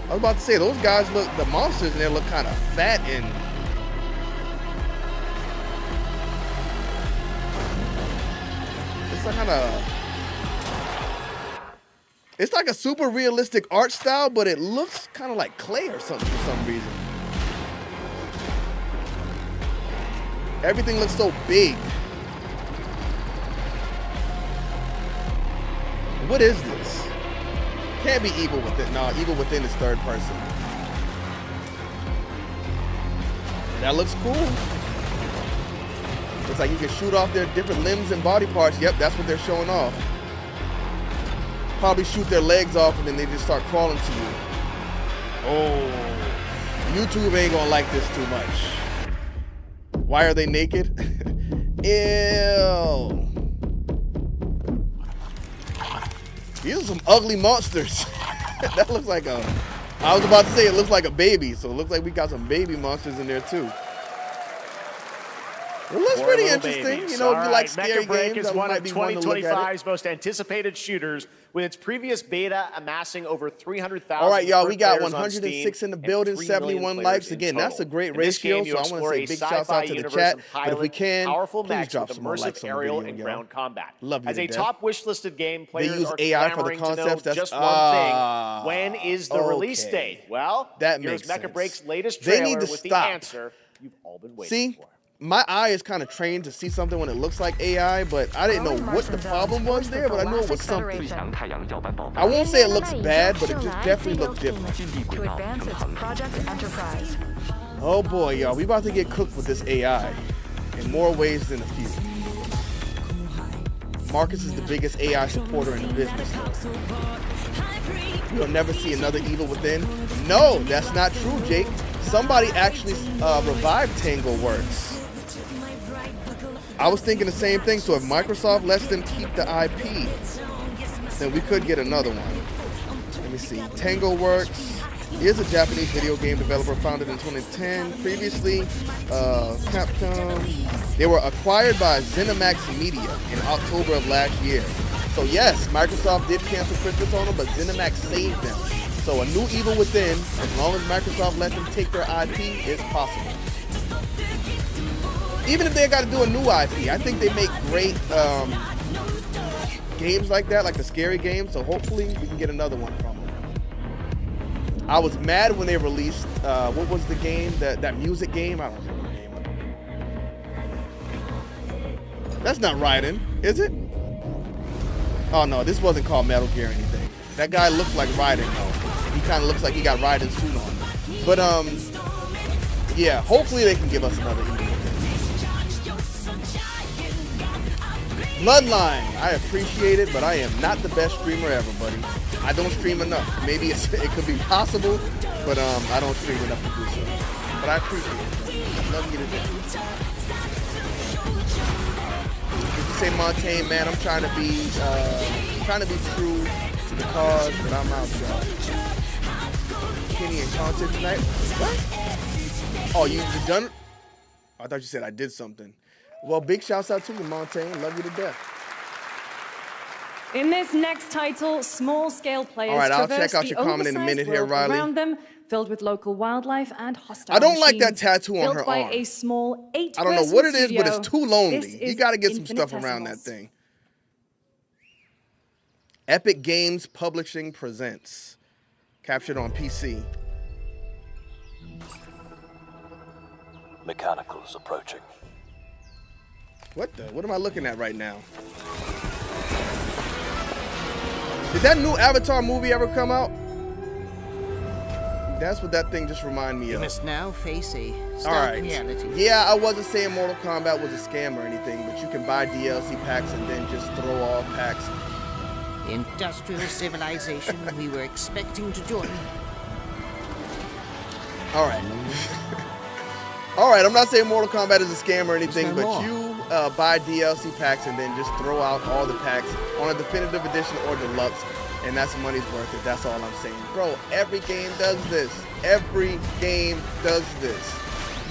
I was about to say, those guys look, the monsters in there look kind of fat and... It's like kind of... It's like a super realistic art style, but it looks kind of like clay or something for some reason. Everything looks so big. What is this? Can't be Evil Within. No, Evil Within is third person. That looks cool. Looks like you can shoot off their different limbs and body parts. Yep, that's what they're showing off. Probably shoot their legs off and then they just start crawling to you. Oh, YouTube ain't gonna like this too much. Why are they naked? Ew. These are some ugly monsters. That looks like a, I was about to say it looks like a baby, so it looks like we got some baby monsters in there too. It looks Poor pretty little interesting. babies. You know, if you All like right, scary Mecha Break games, is that one might of be one to look at it. 2025's most anticipated shooters, with its previous beta amassing over 300,000. All right, y'all, we got players on 106 Steam in the building, and 3 million 71 players likes. in Again, that's a total. great In this ratio, game, you so I want explore to say a big shouts out sci-fi to the universe chat. and But if we can, powerful please mechs drop with some more immersive likes on the aerial video, and yo. ground combat. Love you As to a death. top wish-listed game, players use are AI for the clamoring to know concepts. That's just one thing. When is the release okay. date? Well, That here's makes Mecha sense. Break's latest They trailer need to with the stop. answer you've all been waiting See, for. my eye is kind of trained to see something when it looks like AI, but I didn't know what the problem was there, but I knew it was something. I won't say it looks bad, but it just definitely looked different. To advance its Project Enterprise. Oh boy, y'all, we about to get cooked with this AI in more ways than a few. Marcus is the biggest AI supporter in the business. You'll never see another Evil Within. No, that's not true, Jake. Somebody actually revived Tangleworks. I was thinking the same thing, so if Microsoft lets them keep the IP, then we could get another one. Let me see. Tangleworks is a Japanese video game developer founded in 2010. Previously, Capcom. They were acquired by ZeniMax Media in October of last year. So yes, Microsoft did cancel Christmas on them, but ZeniMax saved them. So a new Evil Within, as long as Microsoft lets them take their IP, is possible. Even if they got to do a new IP, I think they make great games like that, like the scary games. So hopefully we can get another one from them. I was mad when they released, what was the game, that music game? I don't remember the name of it. That's not Raiden, is it? Oh no, this wasn't called Metal Gear or anything. That guy looked like Raiden though. He kind of looks like he got Raiden's suit on. But yeah, hopefully they can give us another Evil. Bloodline, I appreciate it, but I am not the best streamer ever, buddy. I don't stream enough. Maybe it could be possible, but I don't stream enough to do so. But I appreciate it. Love you to death. If you say Montaigne, man, I'm trying to be true to the cause, but I'm out, y'all. Kenny and content tonight. What? Oh, you done it? I thought you said I did something. Well, big shouts out to you, Montaigne. Love you to death. In this next title, small-scale players all right, I'll traverse check out your the comment in a minute here, world Riley. around them, filled with local wildlife and hostile I don't like that machines, tattoo on built her by arm. a small 8-person I don't know what it is, but studio. it's too lonely. This You is got to get some stuff around that thing. Epic Games Publishing presents. Captured on PC. Mechanicals approaching. What am I looking at right now? Did that new Avatar movie ever come out? That's what that thing just reminded me of. You must now face a All stark right. reality. Yeah, I wasn't saying Mortal Kombat was a scam or anything, but you can buy DLC packs and then just throw all packs. The industrial civilization we were expecting to join. All right. All right, I'm not saying Mortal Kombat is a scam or anything, no but more. you buy DLC packs and then just throw out all the packs on a definitive edition or deluxe, and that's money's worth it. That's all I'm saying. Bro, every game does this. Every game does this.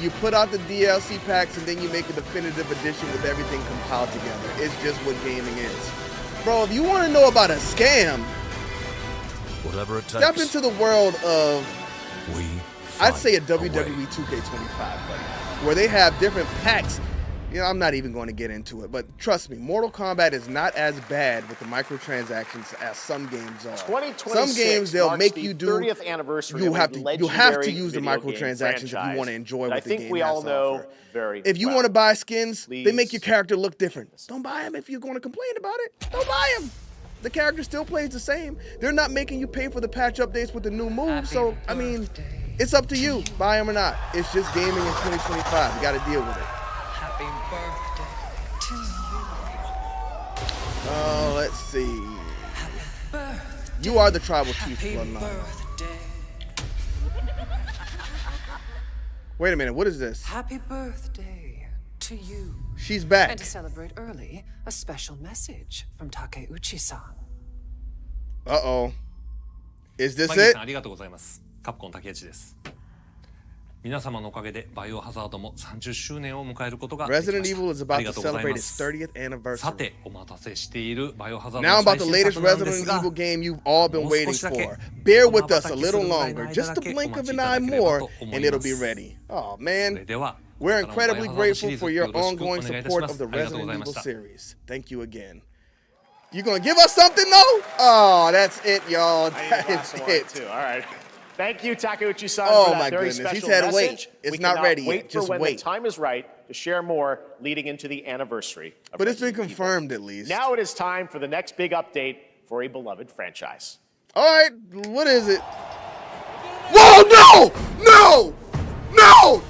You put out the DLC packs and then you make a definitive edition with everything compiled together. It's just what gaming is. Bro, if you want to know about a scam, Whatever it takes. step into the world of, We I'd say a WWE 2K25, buddy, where they have different packs. You know, I'm not even going to get into it, but trust me, Mortal Kombat is not as bad with the microtransactions as some games are. 2026 Some games they'll marks make the you do. 30th anniversary You of have a to legendary use the video game microtransactions if you franchise want to enjoy that what the I game think we has all to know offer. very If you well. want to buy skins, they make Please. your character look different. Don't buy them if you're going to complain about it. Don't buy them. The character still plays the same. They're not making you pay for the patch updates with the new moves. So, I mean, it's up to you. Buy them or not. It's just gaming in 2025. You got to deal with it. Happy birthday to you. Let's see. You are the tribal chief, Bloodline. Wait a minute. What is this? Happy birthday to you. She's back. And to celebrate early, a special message from Takeuchi-san. Uh-oh. Is this マギー it? さんありがとうございます。カプコン竹内です。皆様のおかげでバイオハザードも30周年を迎えることが Resident Evil is about to celebrate its 30th さ anniversary. てお待たせしているバイオハザード Now の about 最 the 新 latest 作なんで Resident すが Evil game you've all been もう waiting 少しだけ for. Bear こ with の us a 瞬きす little るぐらいの longer, 間 just だ the けお blink 待 of ちい an た eye だければ more, と思 and い it'll ま be す ready. Oh そ man, れでは we're これからの incredibly バイオハザードシ grateful リーズ for よ your ろしくお ongoing 願いいたし support ま of す the ありがとうご Resident ざいま Evil した series. Thank you again. You gonna give us something though? Oh, that's it, y'all. That is it. Too. All right. Thank you, Takeuchi-san, Oh, for that my very goodness. He special said, message. wait. It's we not cannot ready yet. wait for Just when wait. the time is right to share more leading into the anniversary. But it's been confirmed at least. Now it is time for the next big update for a beloved franchise. All right, what is it? Whoa, no! No! No!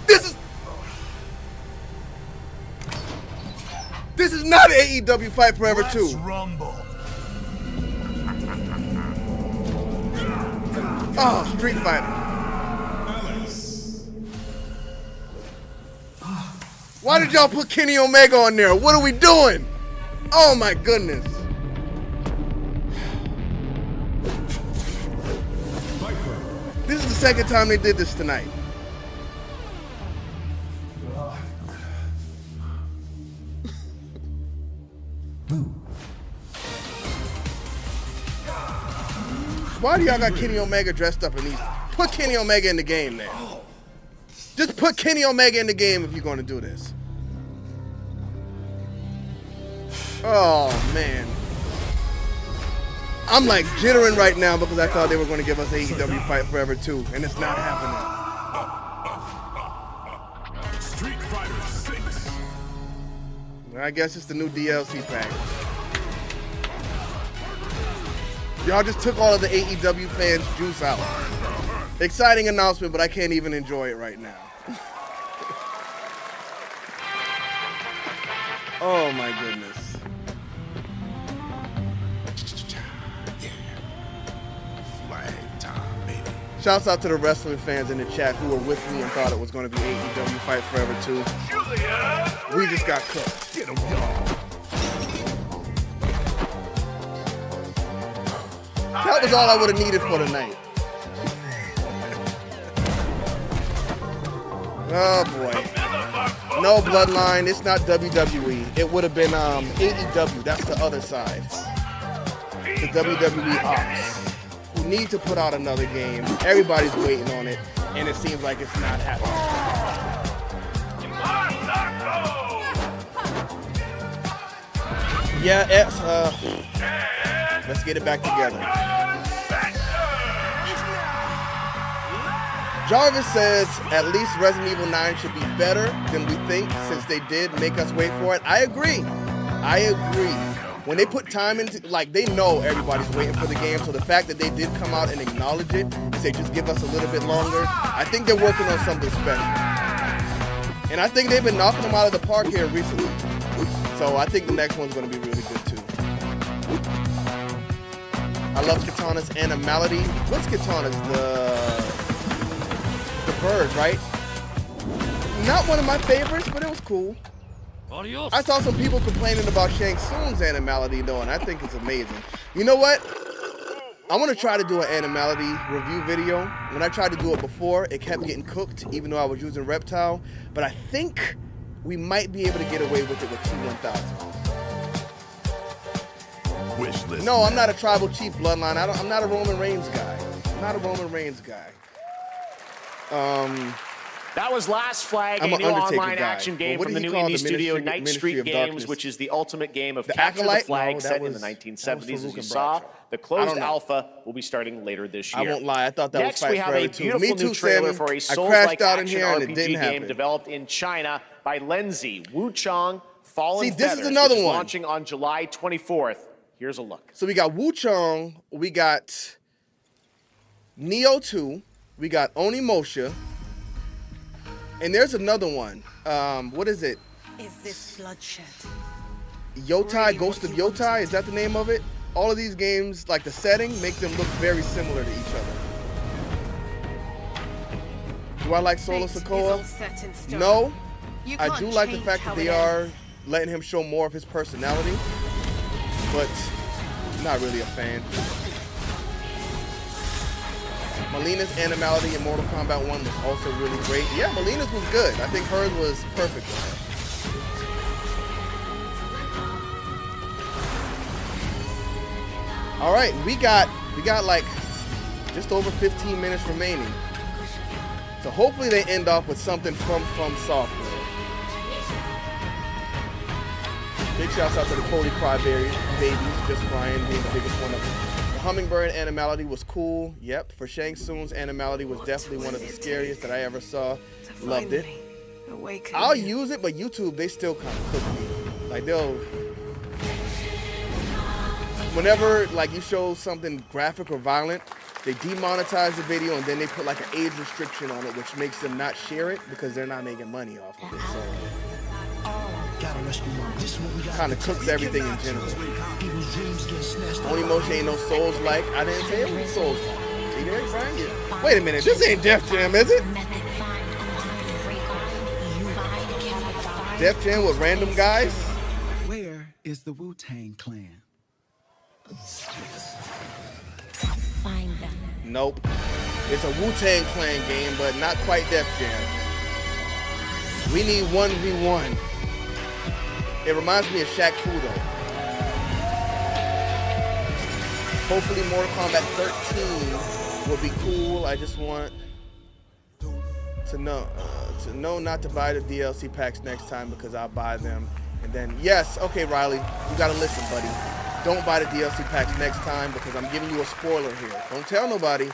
This is not AEW Fight Forever 2. Rumble. Oh, Street Fighter. Why did y'all put Kenny Omega on there? What are we doing? Oh my goodness. This is the second time they did this tonight. Why do y'all got Kenny Omega dressed up in these? Put Kenny Omega in the game then. Just put Kenny Omega in the game if you're going to do this. Oh, man. I'm like jittering right now because I thought they were going to give us AEW Fight Forever 2, and it's not happening. Street Fighter 6. I guess it's the new DLC pack. Y'all just took all of the AEW fans' juice out. Exciting announcement, but I can't even enjoy it right now. Oh my goodness. Flag time, baby. Shouts out to the wrestling fans in the chat who were with me and thought it was going to be AEW Fight Forever 2. We just got cooked. Get 'em, y'all. That was all I would have needed for tonight. Oh boy. No Bloodline. It's not WWE. It would have been AEW. That's the other side. The WWE ops who need to put out another game. Everybody's waiting on it, and it seems like it's not happening. Yeah, it's let's get it back together. Jarvis says at least Resident Evil 9 should be better than we think since they did make us wait for it. I agree. When they put time into, like, they know everybody's waiting for the game, so the fact that they did come out and acknowledge it, say just give us a little bit longer, I think they're working on something special. And I think they've been knocking them out of the park here recently. So I think the next one's going to be really good too. I love Katana's animality. What's Katana's? The bird, right? Not one of my favorites, but it was cool. I saw some people complaining about Shang Tsung's animality though, and I think it's amazing. You know what? I want to try to do an animality review video. When I tried to do it before, it kept getting cooked, even though I was using Reptile. But I think we might be able to get away with it with T1000. Wish list. No, I'm not a tribal chief bloodline. I'm not a Roman Reigns guy. That was Last Flag, a I'm an new Undertaker online guy. action game Well, what from the did he new call indie the studio Ministry- Night Ministry Street of Games, Darkness? which is the ultimate game of The Capture Acolyte? the Flag No, set that in the was 1970s, as Farouk you and saw. Bradshaw. The I closed don't know. alpha will be starting later this year. I won't lie, I thought that Next, was we Fight have Forever a too. beautiful Me too, new trailer Sammy. for a I Souls-like crashed out in action here and it RPG didn't game happen. developed in China by Lenzi, Wu-Tang, Fallen See, this is Feathers, another which is one. launching on July 24th. Here's a look. So we got Wu-Tang, we got Neo 2, we got Onimusha, and there's another one. What is it? Is this bloodshed? Yotai, Ghost of Yotai, is that the name of it? All of these games, like the setting, make them look very similar to each other. Do I like Solar Sokoa? No. I do like the fact that they are letting him show more of his personality, but not really a fan. Melina's animality in Mortal Kombat 1 was also really great. Yeah, Melina's was good. I think hers was perfect. All right, we got like just over 15 minutes remaining. So hopefully they end off with something from Software. Big shouts out to the Cody Crybabies, just Brian being the biggest one of them. The Hummingbird animality was cool. Yep, for Shang Tsung's animality was definitely one of the scariest that I ever saw. Loved it. I'll use it, but YouTube, they still kind of cook me. Like whenever like you show something graphic or violent, they demonetize the video and then they put like an age restriction on it, which makes them not share it because they're not making money off of it. So kind of cooks everything in general. Onimusha ain't no Souls-like. I didn't say it was Souls-like. Wait a minute, this ain't Def Jam, is it? Def Jam with random guys? Where is the Wu-Tang Clan? Find them. Nope. It's a Wu-Tang Clan game, but not quite Def Jam. We need 1v1. It reminds me of Shaq Fu though. Hopefully Mortal Kombat 13 will be cool. I just want to know not to buy the DLC packs next time because I'll buy them. And then, yes, okay, Riley, you gotta listen, buddy. Don't buy the DLC packs next time because I'm giving you a spoiler here. Don't tell nobody,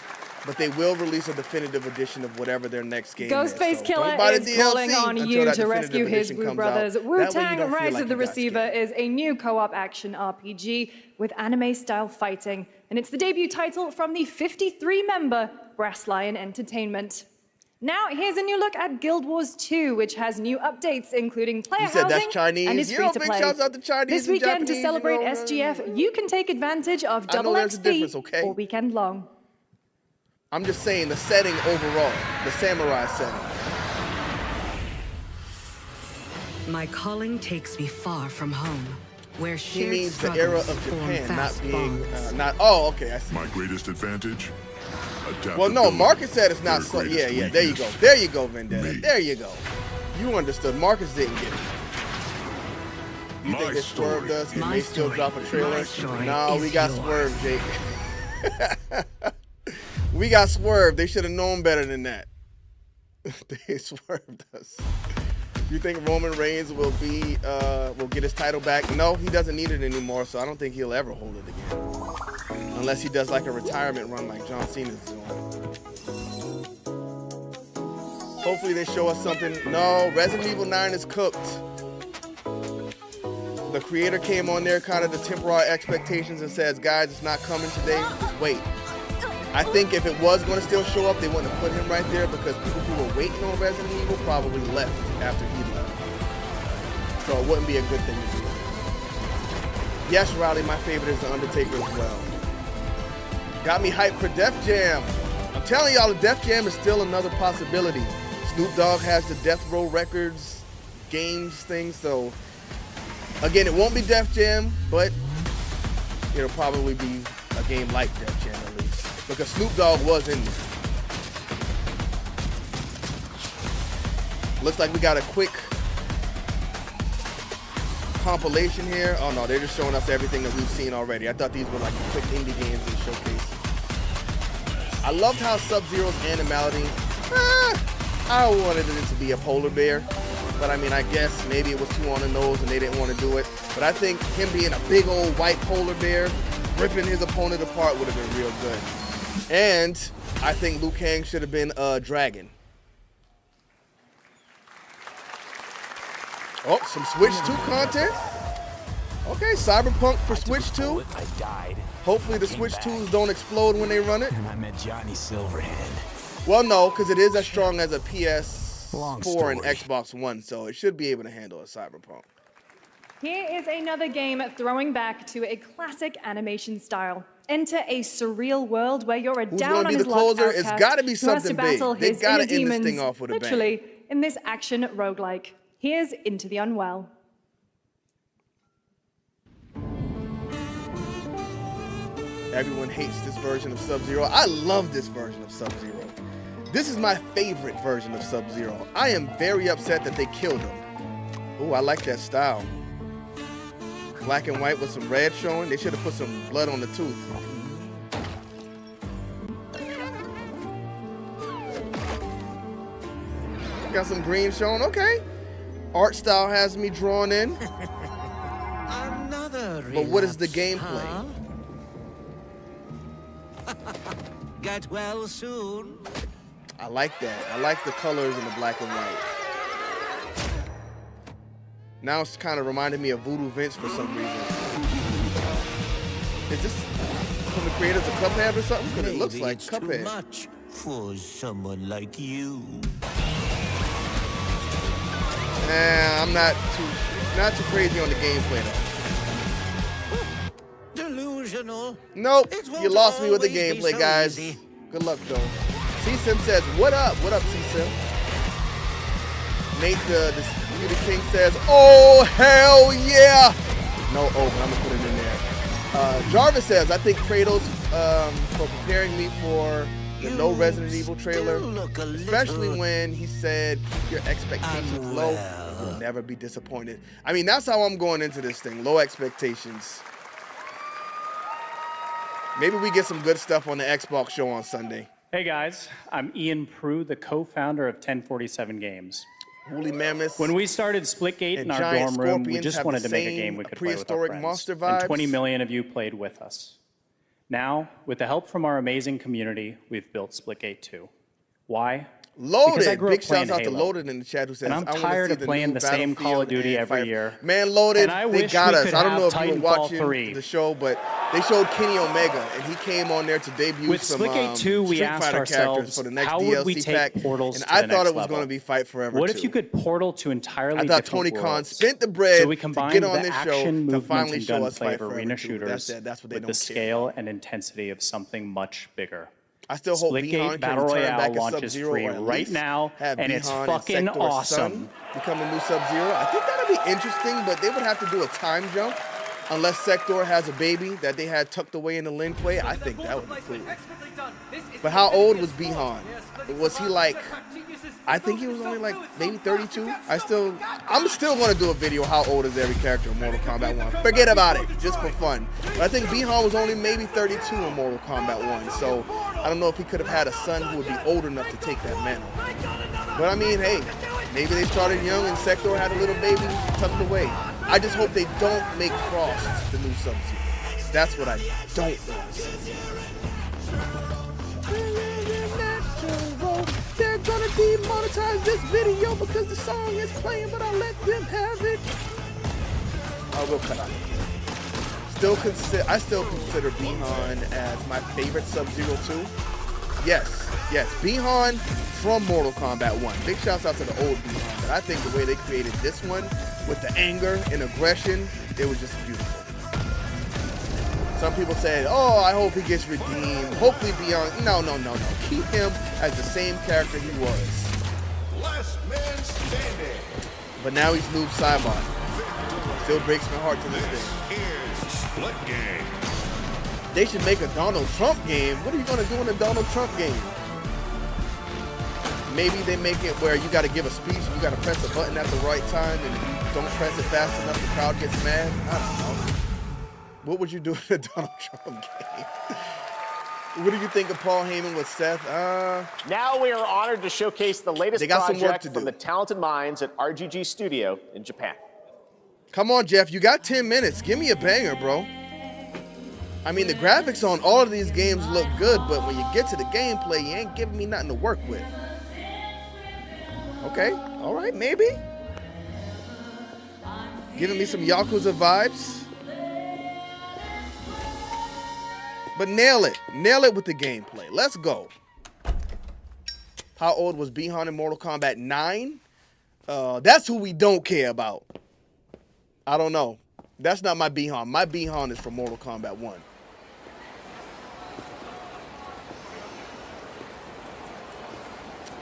but they will release a definitive edition of whatever their next game is. Ghostface Killer is calling on you to rescue his Wu brothers. Wu-Tang Rise of the Receiver is a new co-op action RPG with anime-style fighting, and it's the debut title from the 53-member Brass Lion Entertainment. Now, here's a new look at Guild Wars 2, which has new updates, including player housing and is free to play. This weekend, to celebrate SGF, you can take advantage of double XP all weekend long. I'm just saying the setting overall, the samurai setting. My calling takes me far from home, where He shared means the era struggles of form Japan, not fast being, bonds. oh, okay, I see. My greatest advantage? Well, no, Marcus said it's not so. Yeah, there you go. There you go, Vendetta. There you go. You understood. Marcus didn't get it. You think it swerved us? It may still drop a trailer. No, we got swerved, Jake. We got swerved. They should have known better than that. They swerved us. You think Roman Reigns will get his title back? No, he doesn't need it anymore, so I don't think he'll ever hold it again. Unless he does like a retirement run like John Cena's doing. Hopefully they show us something. No, Resident Evil 9 is cooked. The creator came on there, kind of the temporal expectations, and says, guys, it's not coming today, just wait. I think if it was going to still show up, they wouldn't have put him right there because people who were waiting on Resident Evil probably left after he left. So it wouldn't be a good thing to do. Yes, Riley, my favorite is The Undertaker as well. Got me hyped for Def Jam. I'm telling y'all, the Def Jam is still another possibility. Snoop Dogg has the Death Row Records games thing, so again, it won't be Def Jam, but it'll probably be a game like Def Jam at least, because Snoop Dogg was in there. Looks like we got a quick compilation here. Oh no, they're just showing us everything that we've seen already. I thought these were like quick indie games and showcase. I loved how Sub-Zero's animality, I wanted it to be a polar bear, but I mean, I guess maybe it was too on the nose and they didn't want to do it. But I think him being a big old white polar bear, ripping his opponent apart would have been real good. And I think Liu Kang should have been a dragon. Oh, some Switch 2 content. Okay, Cyberpunk for Switch 2. Hopefully the Switch 2s don't explode when they run it. And I met Johnny Silverhand. Well, no, because it is as strong as a PS4 and Xbox One, so it should be able to handle a Cyberpunk. Here is another game throwing back to a classic animation style. Enter a surreal world where you're a down on his luck outcast It's got to be who has to something battle big. They his got to inner end this demons, thing off with a bang. literally, in this action roguelike. Here's Into the Unwell. everyone hates this version of Sub-Zero. I love this version of Sub-Zero. This is my favorite version of Sub-Zero. I am very upset that they killed him. Oh, I like that style. Black and white with some red showing. They should have put some blood on the tooth. Got some green showing. Okay. Art style has me drawn in. But what is the gameplay? Get well soon. I like that. I like the colors in the black and white. Now it's kind of reminding me of Voodoo Vince for some reason. Is this from the creators of Cuphead or something? Because it looks like it's Cuphead. Too much for someone like you. Nah, I'm not too crazy on the gameplay though. Delusional. Nope, It won't you lost me with the always be gameplay, so guys. easy. Good luck though. C-Sim says, what up? What up, C-Sim? Nate the Disputed King says, oh, hell yeah! No, oh, but I'm gonna put it in there. Jarvis says, I think Kratos for preparing me for the no Resident Evil trailer, especially when he said keep your expectations low, you'll never be disappointed. I mean, that's how I'm going into this thing, low expectations. Maybe we get some good stuff on the Xbox show on Sunday. Hey guys, I'm Ian Prue, the co-founder of 1047 Games. Woolly mammoths. When we started Splitgate in our dorm room, we just wanted to make a game we could play with our friends. Monster vibes. And 20 million of you played with us. Now, with the help from our amazing community, we've built Splitgate 2. Why? Because I Loaded. grew Big up playing shouts out to Halo. Loaded in the chat who says, And I'm I wanna tired see of the playing new the same Call of Battlefield Duty and every Fire. year. Man, Loaded, And I they wish got we us. could I don't have know if you were Titanfall watching 3. the show, but they showed Kenny Omega, and he came on there to debut With some Splitgate 2, we Street asked Fighter characters ourselves, for the next how DLC would we take pack, Portals and to I the thought next it was level? going to be Fight Forever What 2. if you could portal to entirely I thought different Tony Khan worlds? spent the bread So we to combined get on the this action, show to movements, finally and show us gunplay Fight of Forever arena 2. shooters That's what they with don't the care scale about. and intensity of something much bigger. I still hope Splitgate Bihan can Battle return Royale back as launches Sub-Zero, free or at right least now, have and it's Bihan fucking and Sector's awesome. son become a new Sub-Zero. I think that'd be interesting, but they would have to do a time jump. Unless Sector has a baby that they had tucked away in the Lin Kuei, I think that would be cool. But how old was Bihan? Was he like, I think he was only like maybe 32. I'm still going to do a video how old is every character in Mortal Kombat 1. Forget about it, just for fun. But I think Bihan was only maybe 32 in Mortal Kombat 1. So I don't know if he could have had a son who would be old enough to take that mantle. But I mean, hey, maybe they started young and Sector had a little baby tucked away. I just hope they don't make Frost the new Sub-Zero. That's what I don't want to see. They're gonna demonetize this video because the song is playing, but I'll let them have it. I will cut out. I still consider Bihan as my favorite Sub-Zero 2. Yes, Bihan from Mortal Kombat 1. Big shouts out to the old Bihan, but I think the way they created this one with the anger and aggression, it was just beautiful. Some people said, oh, I hope he gets redeemed. Hopefully Bihan, no. Keep him as the same character he was. Last man standing. But now he's Noob Saibot. Still breaks my heart to this day. Here's Split Game. They should make a Donald Trump game. What are you going to do in a Donald Trump game? Maybe they make it where you got to give a speech and you got to press a button at the right time, and if you don't press it fast enough, the crowd gets mad. I don't know. What would you do in a Donald Trump game? What do you think of Paul Heyman with Seth? Now we are honored to showcase the latest project from the talented minds at RGG Studio in Japan. Come on, Jeff. You got 10 minutes. Give me a banger, bro. I mean, the graphics on all of these games look good, but when you get to the gameplay, you ain't giving me nothing to work with. Okay, all right, maybe. Giving me some Yakuza vibes. But nail it. Nail it with the gameplay. Let's go. How old was Bihan in Mortal Kombat 9? That's who we don't care about. I don't know. That's not my Bihan. My Bihan is from Mortal Kombat 1.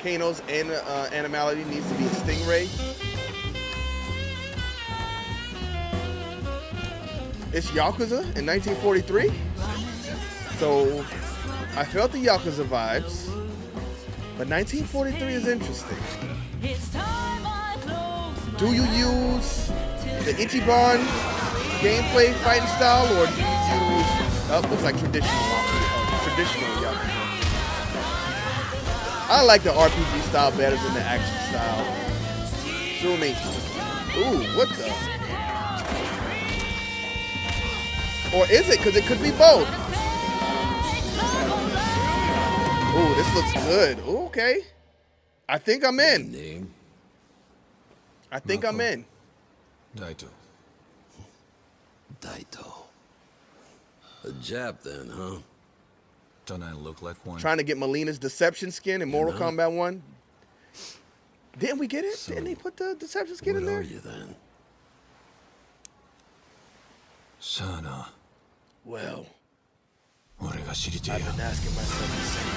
Kano's animality needs to be a stingray. It's Yakuza in 1943? So I felt the Yakuza vibes, but 1943 is interesting. Do you use the Ichiban gameplay fighting style, or do you use looks like traditional Yakuza? I like the RPG style better than the action style. Sue me. Ooh, what the? Or is it? Because it could be both. Ooh, this looks good. Ooh, okay. I think I'm in. Name? I think I'm in. Daito. Daito. A Jap then, huh? Don't I look like one? Trying to get Melina's deception skin in Mortal Kombat 1. Didn't we get it? So, didn't they put the deception skin in there? What are you then? Sana. Well, I've been asking myself the same.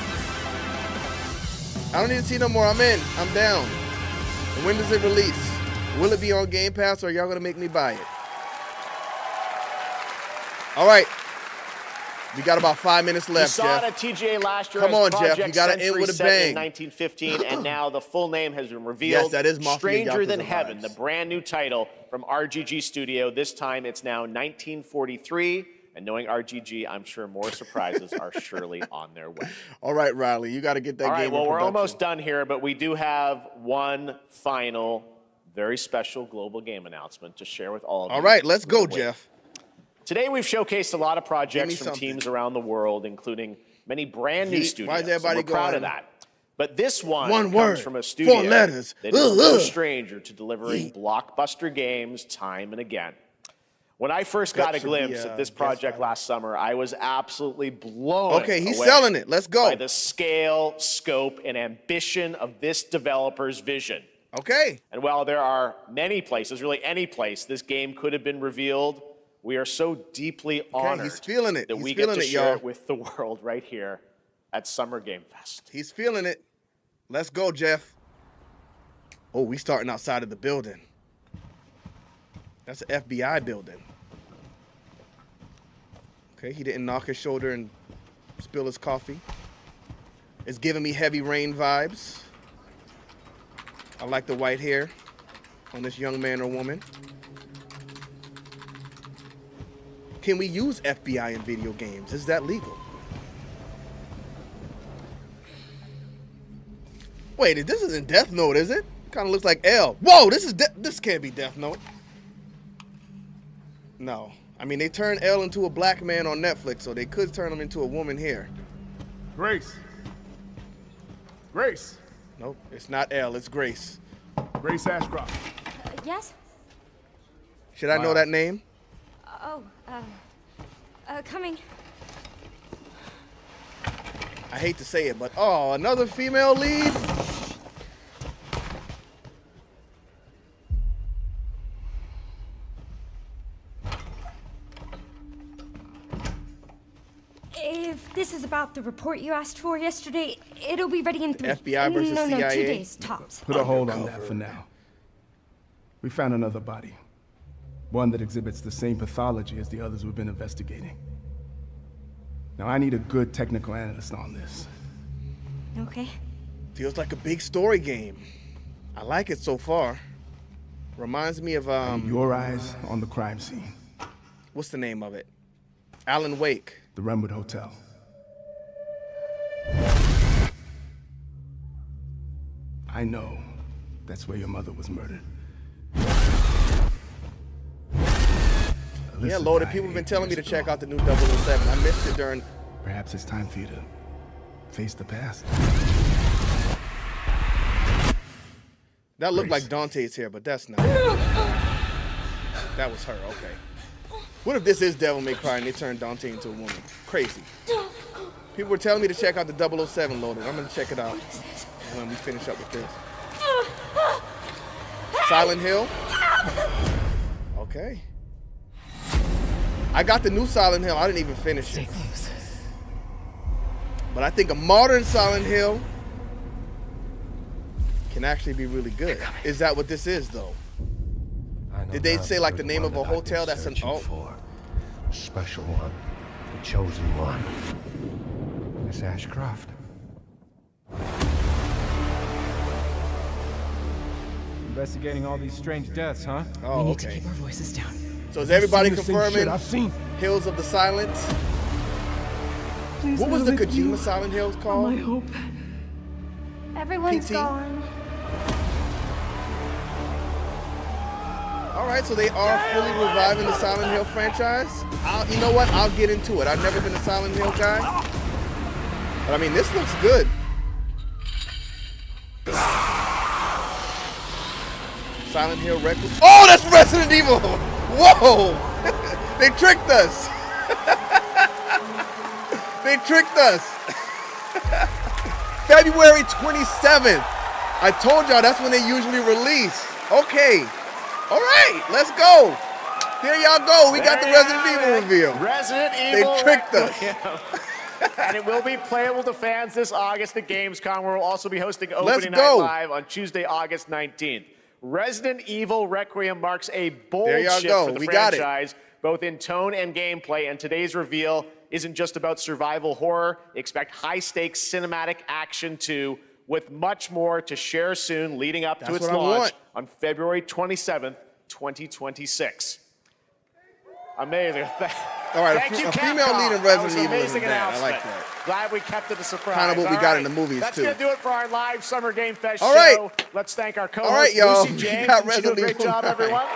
I don't need to see no more. I'm in. I'm down. And when does it release? Will it be on Game Pass, or are y'all gonna make me buy it? All right. We got about 5 minutes left, You saw Jeff. it at TGA last year. Come on, Project Jeff. You got to end with a set bang. In 1915, and now the full name has been revealed. Yes, that is Mafia Stranger Yakuza Than vibes. Heaven, the brand new title from RGG Studio. This time it's now 1943. And knowing RGG, I'm sure more surprises are surely on their way. All right, Riley, you got to get that All right, game well, in we're production. almost done here, but we do have one final, very special global game announcement to share with all of you. All right, let's go, Jeff. Today, we've showcased a lot of projects from something. teams around the world, including many brand new Why is studios. everybody We're proud of going? that. But this one One comes word, from a studio 4 letters. that is no stranger to delivering blockbuster games time and again. When I first got a glimpse at this project last summer, I was absolutely blown Okay, he's away selling it. Let's go. by the scale, scope, and ambition of this developer's vision. Okay. And while there are many places, really any place, this game could have been revealed, we are so deeply honored he's feeling it. that He's we get to feeling it, share y'all. it with the world right here at Summer Game Fest. He's feeling it. Let's go, Jeff. Oh, we starting outside of the building. That's an FBI building. Okay, he didn't knock his shoulder and spill his coffee. It's giving me Heavy Rain vibes. I like the white hair on this young man or woman. Can we use FBI in video games? Is that legal? Wait, this isn't Death Note, is it? Kind of looks like L. Whoa, this can't be Death Note. No. I mean, they turned L into a black man on Netflix, so they could turn him into a woman here. Grace. Grace. Nope, it's not L, it's Grace. Grace Ashcroft. Yes? Should I know that name? Oh, coming. I hate to say it, but oh, another female lead? If this is about the report you asked for yesterday, it'll be ready in 3. FBI versus no, CIA? 2 days tops. Put a hold on that for now. We found another body. One that exhibits the same pathology as the others we've been investigating. Now, I need a good technical analyst on this. Okay. Feels like a big story game. I like it so far. Reminds me of Your eyes on the crime scene. What's the name of it? Alan Wake. The Renwood Hotel. I know that's where your mother was murdered. Yeah, loaded. People have been telling me to check out the new 007. I missed it during... Perhaps it's time for you to face the past. That looked like Dante's hair, but that's not. That was her, okay. What if this is Devil May Cry and they turned Dante into a woman? Crazy. People were telling me to check out the 007 loaded. I'm going to check it out when we finish up with this. Silent Hill? Okay. I got the new Silent Hill. I didn't even finish it. But I think a modern Silent Hill can actually be really good. Is that what this is, though? Did they say like the name of a hotel that's an for a special one The chosen one. Miss Ashcroft. Investigating all these strange deaths, huh? Oh, we need okay. to keep our voices down. So is everybody I've seen the same confirming shit I've seen. Hills of the Silence? Please What was the let me Kojima be Silent Hills on called? my hope. Everyone's PT? gone. All right, so they are fully reviving the Silent Hill franchise. You know what? I'll get into it. I've never been a Silent Hill guy. But I mean, this looks good. Silent Hill Requiem. Oh, that's Resident Evil! Whoa! They tricked us! They tricked us! February 27th. I told y'all that's when they usually release. Okay. All right, let's go. Here y'all go. We got the Resident Evil reveal. Resident Evil. They tricked us. And it will be playable to fans this August at Gamescom, where we'll also be hosting Opening Night go. Live on Tuesday, August 19th. Resident Evil Requiem marks a bold shift for the franchise, both in tone and gameplay, and today's reveal isn't just about survival horror. Expect high-stakes cinematic action too, with much more to share soon leading up to its launch on February 27th, 2026. Amazing. All right, Thank you, a female lead in Resident Evil isn't bad. I like that. Glad we kept it a surprise. Kind of what we got in the movies, That's too. That's going to do it for our live Summer Game Fest All show. right. Let's thank our All right, co-host, y'all. Lucy James. We got She did a great Resident job, Evil 9. everyone.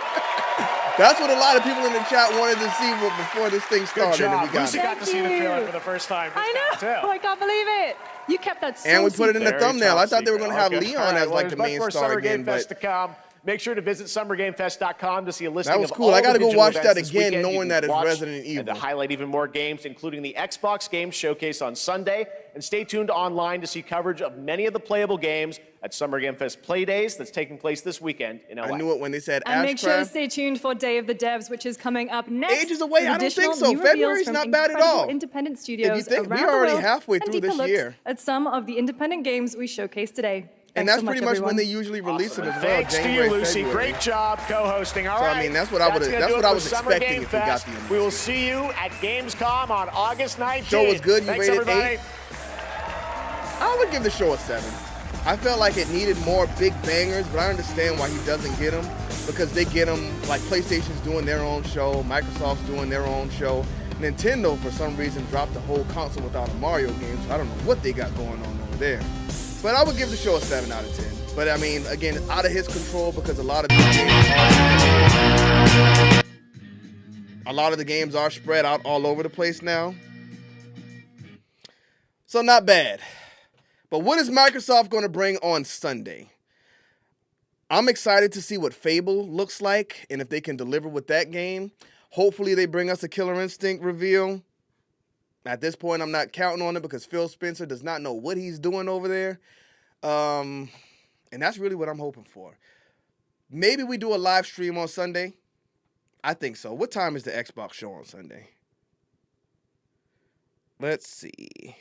That's what a lot of people in the chat wanted to see before this thing started. Good job. And we got Lucy it. got to see the trailer for the first time. I know. I can't believe it. You kept that so And we put it in the Very thumbnail. I top thought they were secret. going to have Okay. Leon All right, as well, like the there's main much more star Summer again, Game Fest but to come. Make sure to visit summergamefest.com to see a listing that was of cool. all I got to the go digital watch events that this again, weekend you knowing can that it's watch Resident Evil. And to highlight even more games, including the Xbox Games Showcase on Sunday. And stay tuned online to see coverage of many of the playable games at Summer Game Fest Play Days that's taking place this weekend in LA. I knew it when they said And make sure to Ashcraft. stay tuned for Day of the Devs, which is coming up next. Ages away? with I don't think additional so. new reveals February's from not bad at incredible all. independent studios think around we're the already world, halfway and through deeper this looks year. at some of the independent games we showcase today. And Thanks that's so pretty much everyone. when they usually release them as well. Thanks to January, you, Lucy. February. Great job co-hosting. All So, right. I mean, that's what I would've- gonna that's do what it I for was Summer expecting Game if we got Fest. the We will see you at Gamescom on August 19th. Show was good. You Thanks, rated everybody. 8? I would give the show a 7. I felt like it needed more big bangers, but I understand why he doesn't get them, because they get them, like PlayStation's doing their own show, Microsoft's doing their own show. Nintendo, for some reason, dropped the whole console without a Mario game, so I don't know what they got going on over there. But I would give the show a 7 out of 10. But I mean, again, out of his control, because a lot of the games are spread out all over the place now. So not bad. But what is Microsoft going to bring on Sunday? I'm excited to see what Fable looks like and if they can deliver with that game. Hopefully they bring us a Killer Instinct reveal. At this point, I'm not counting on it because Phil Spencer does not know what he's doing over there. And that's really what I'm hoping for. Maybe we do a live stream on Sunday. I think so. What time is the Xbox show on Sunday? Let's see.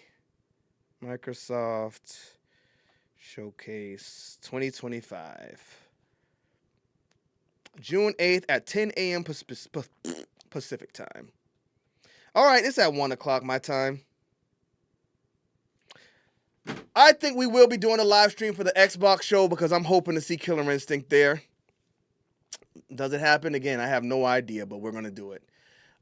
Microsoft Showcase 2025. June 8th at 10 a.m. Pacific time. All right, it's at 1 o'clock my time. I think we will be doing a live stream for the Xbox show because I'm hoping to see Killer Instinct there. Does it happen? Again, I have no idea, but we're going to do it.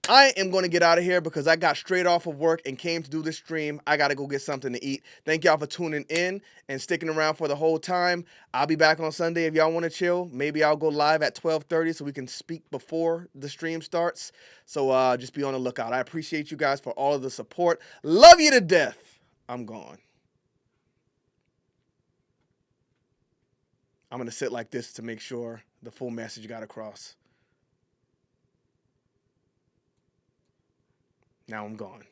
I am going to get out of here because I got straight off of work and came to do this stream. I got to go get something to eat. Thank y'all for tuning in and sticking around for the whole time. I'll be back on Sunday if y'all want to chill. Maybe I'll go live at 12:30 so we can speak before the stream starts. So just be on the lookout. I appreciate you guys for all of the support. Love you to death. I'm gone. I'm going to sit like this to make sure the full message got across. Now I'm gone.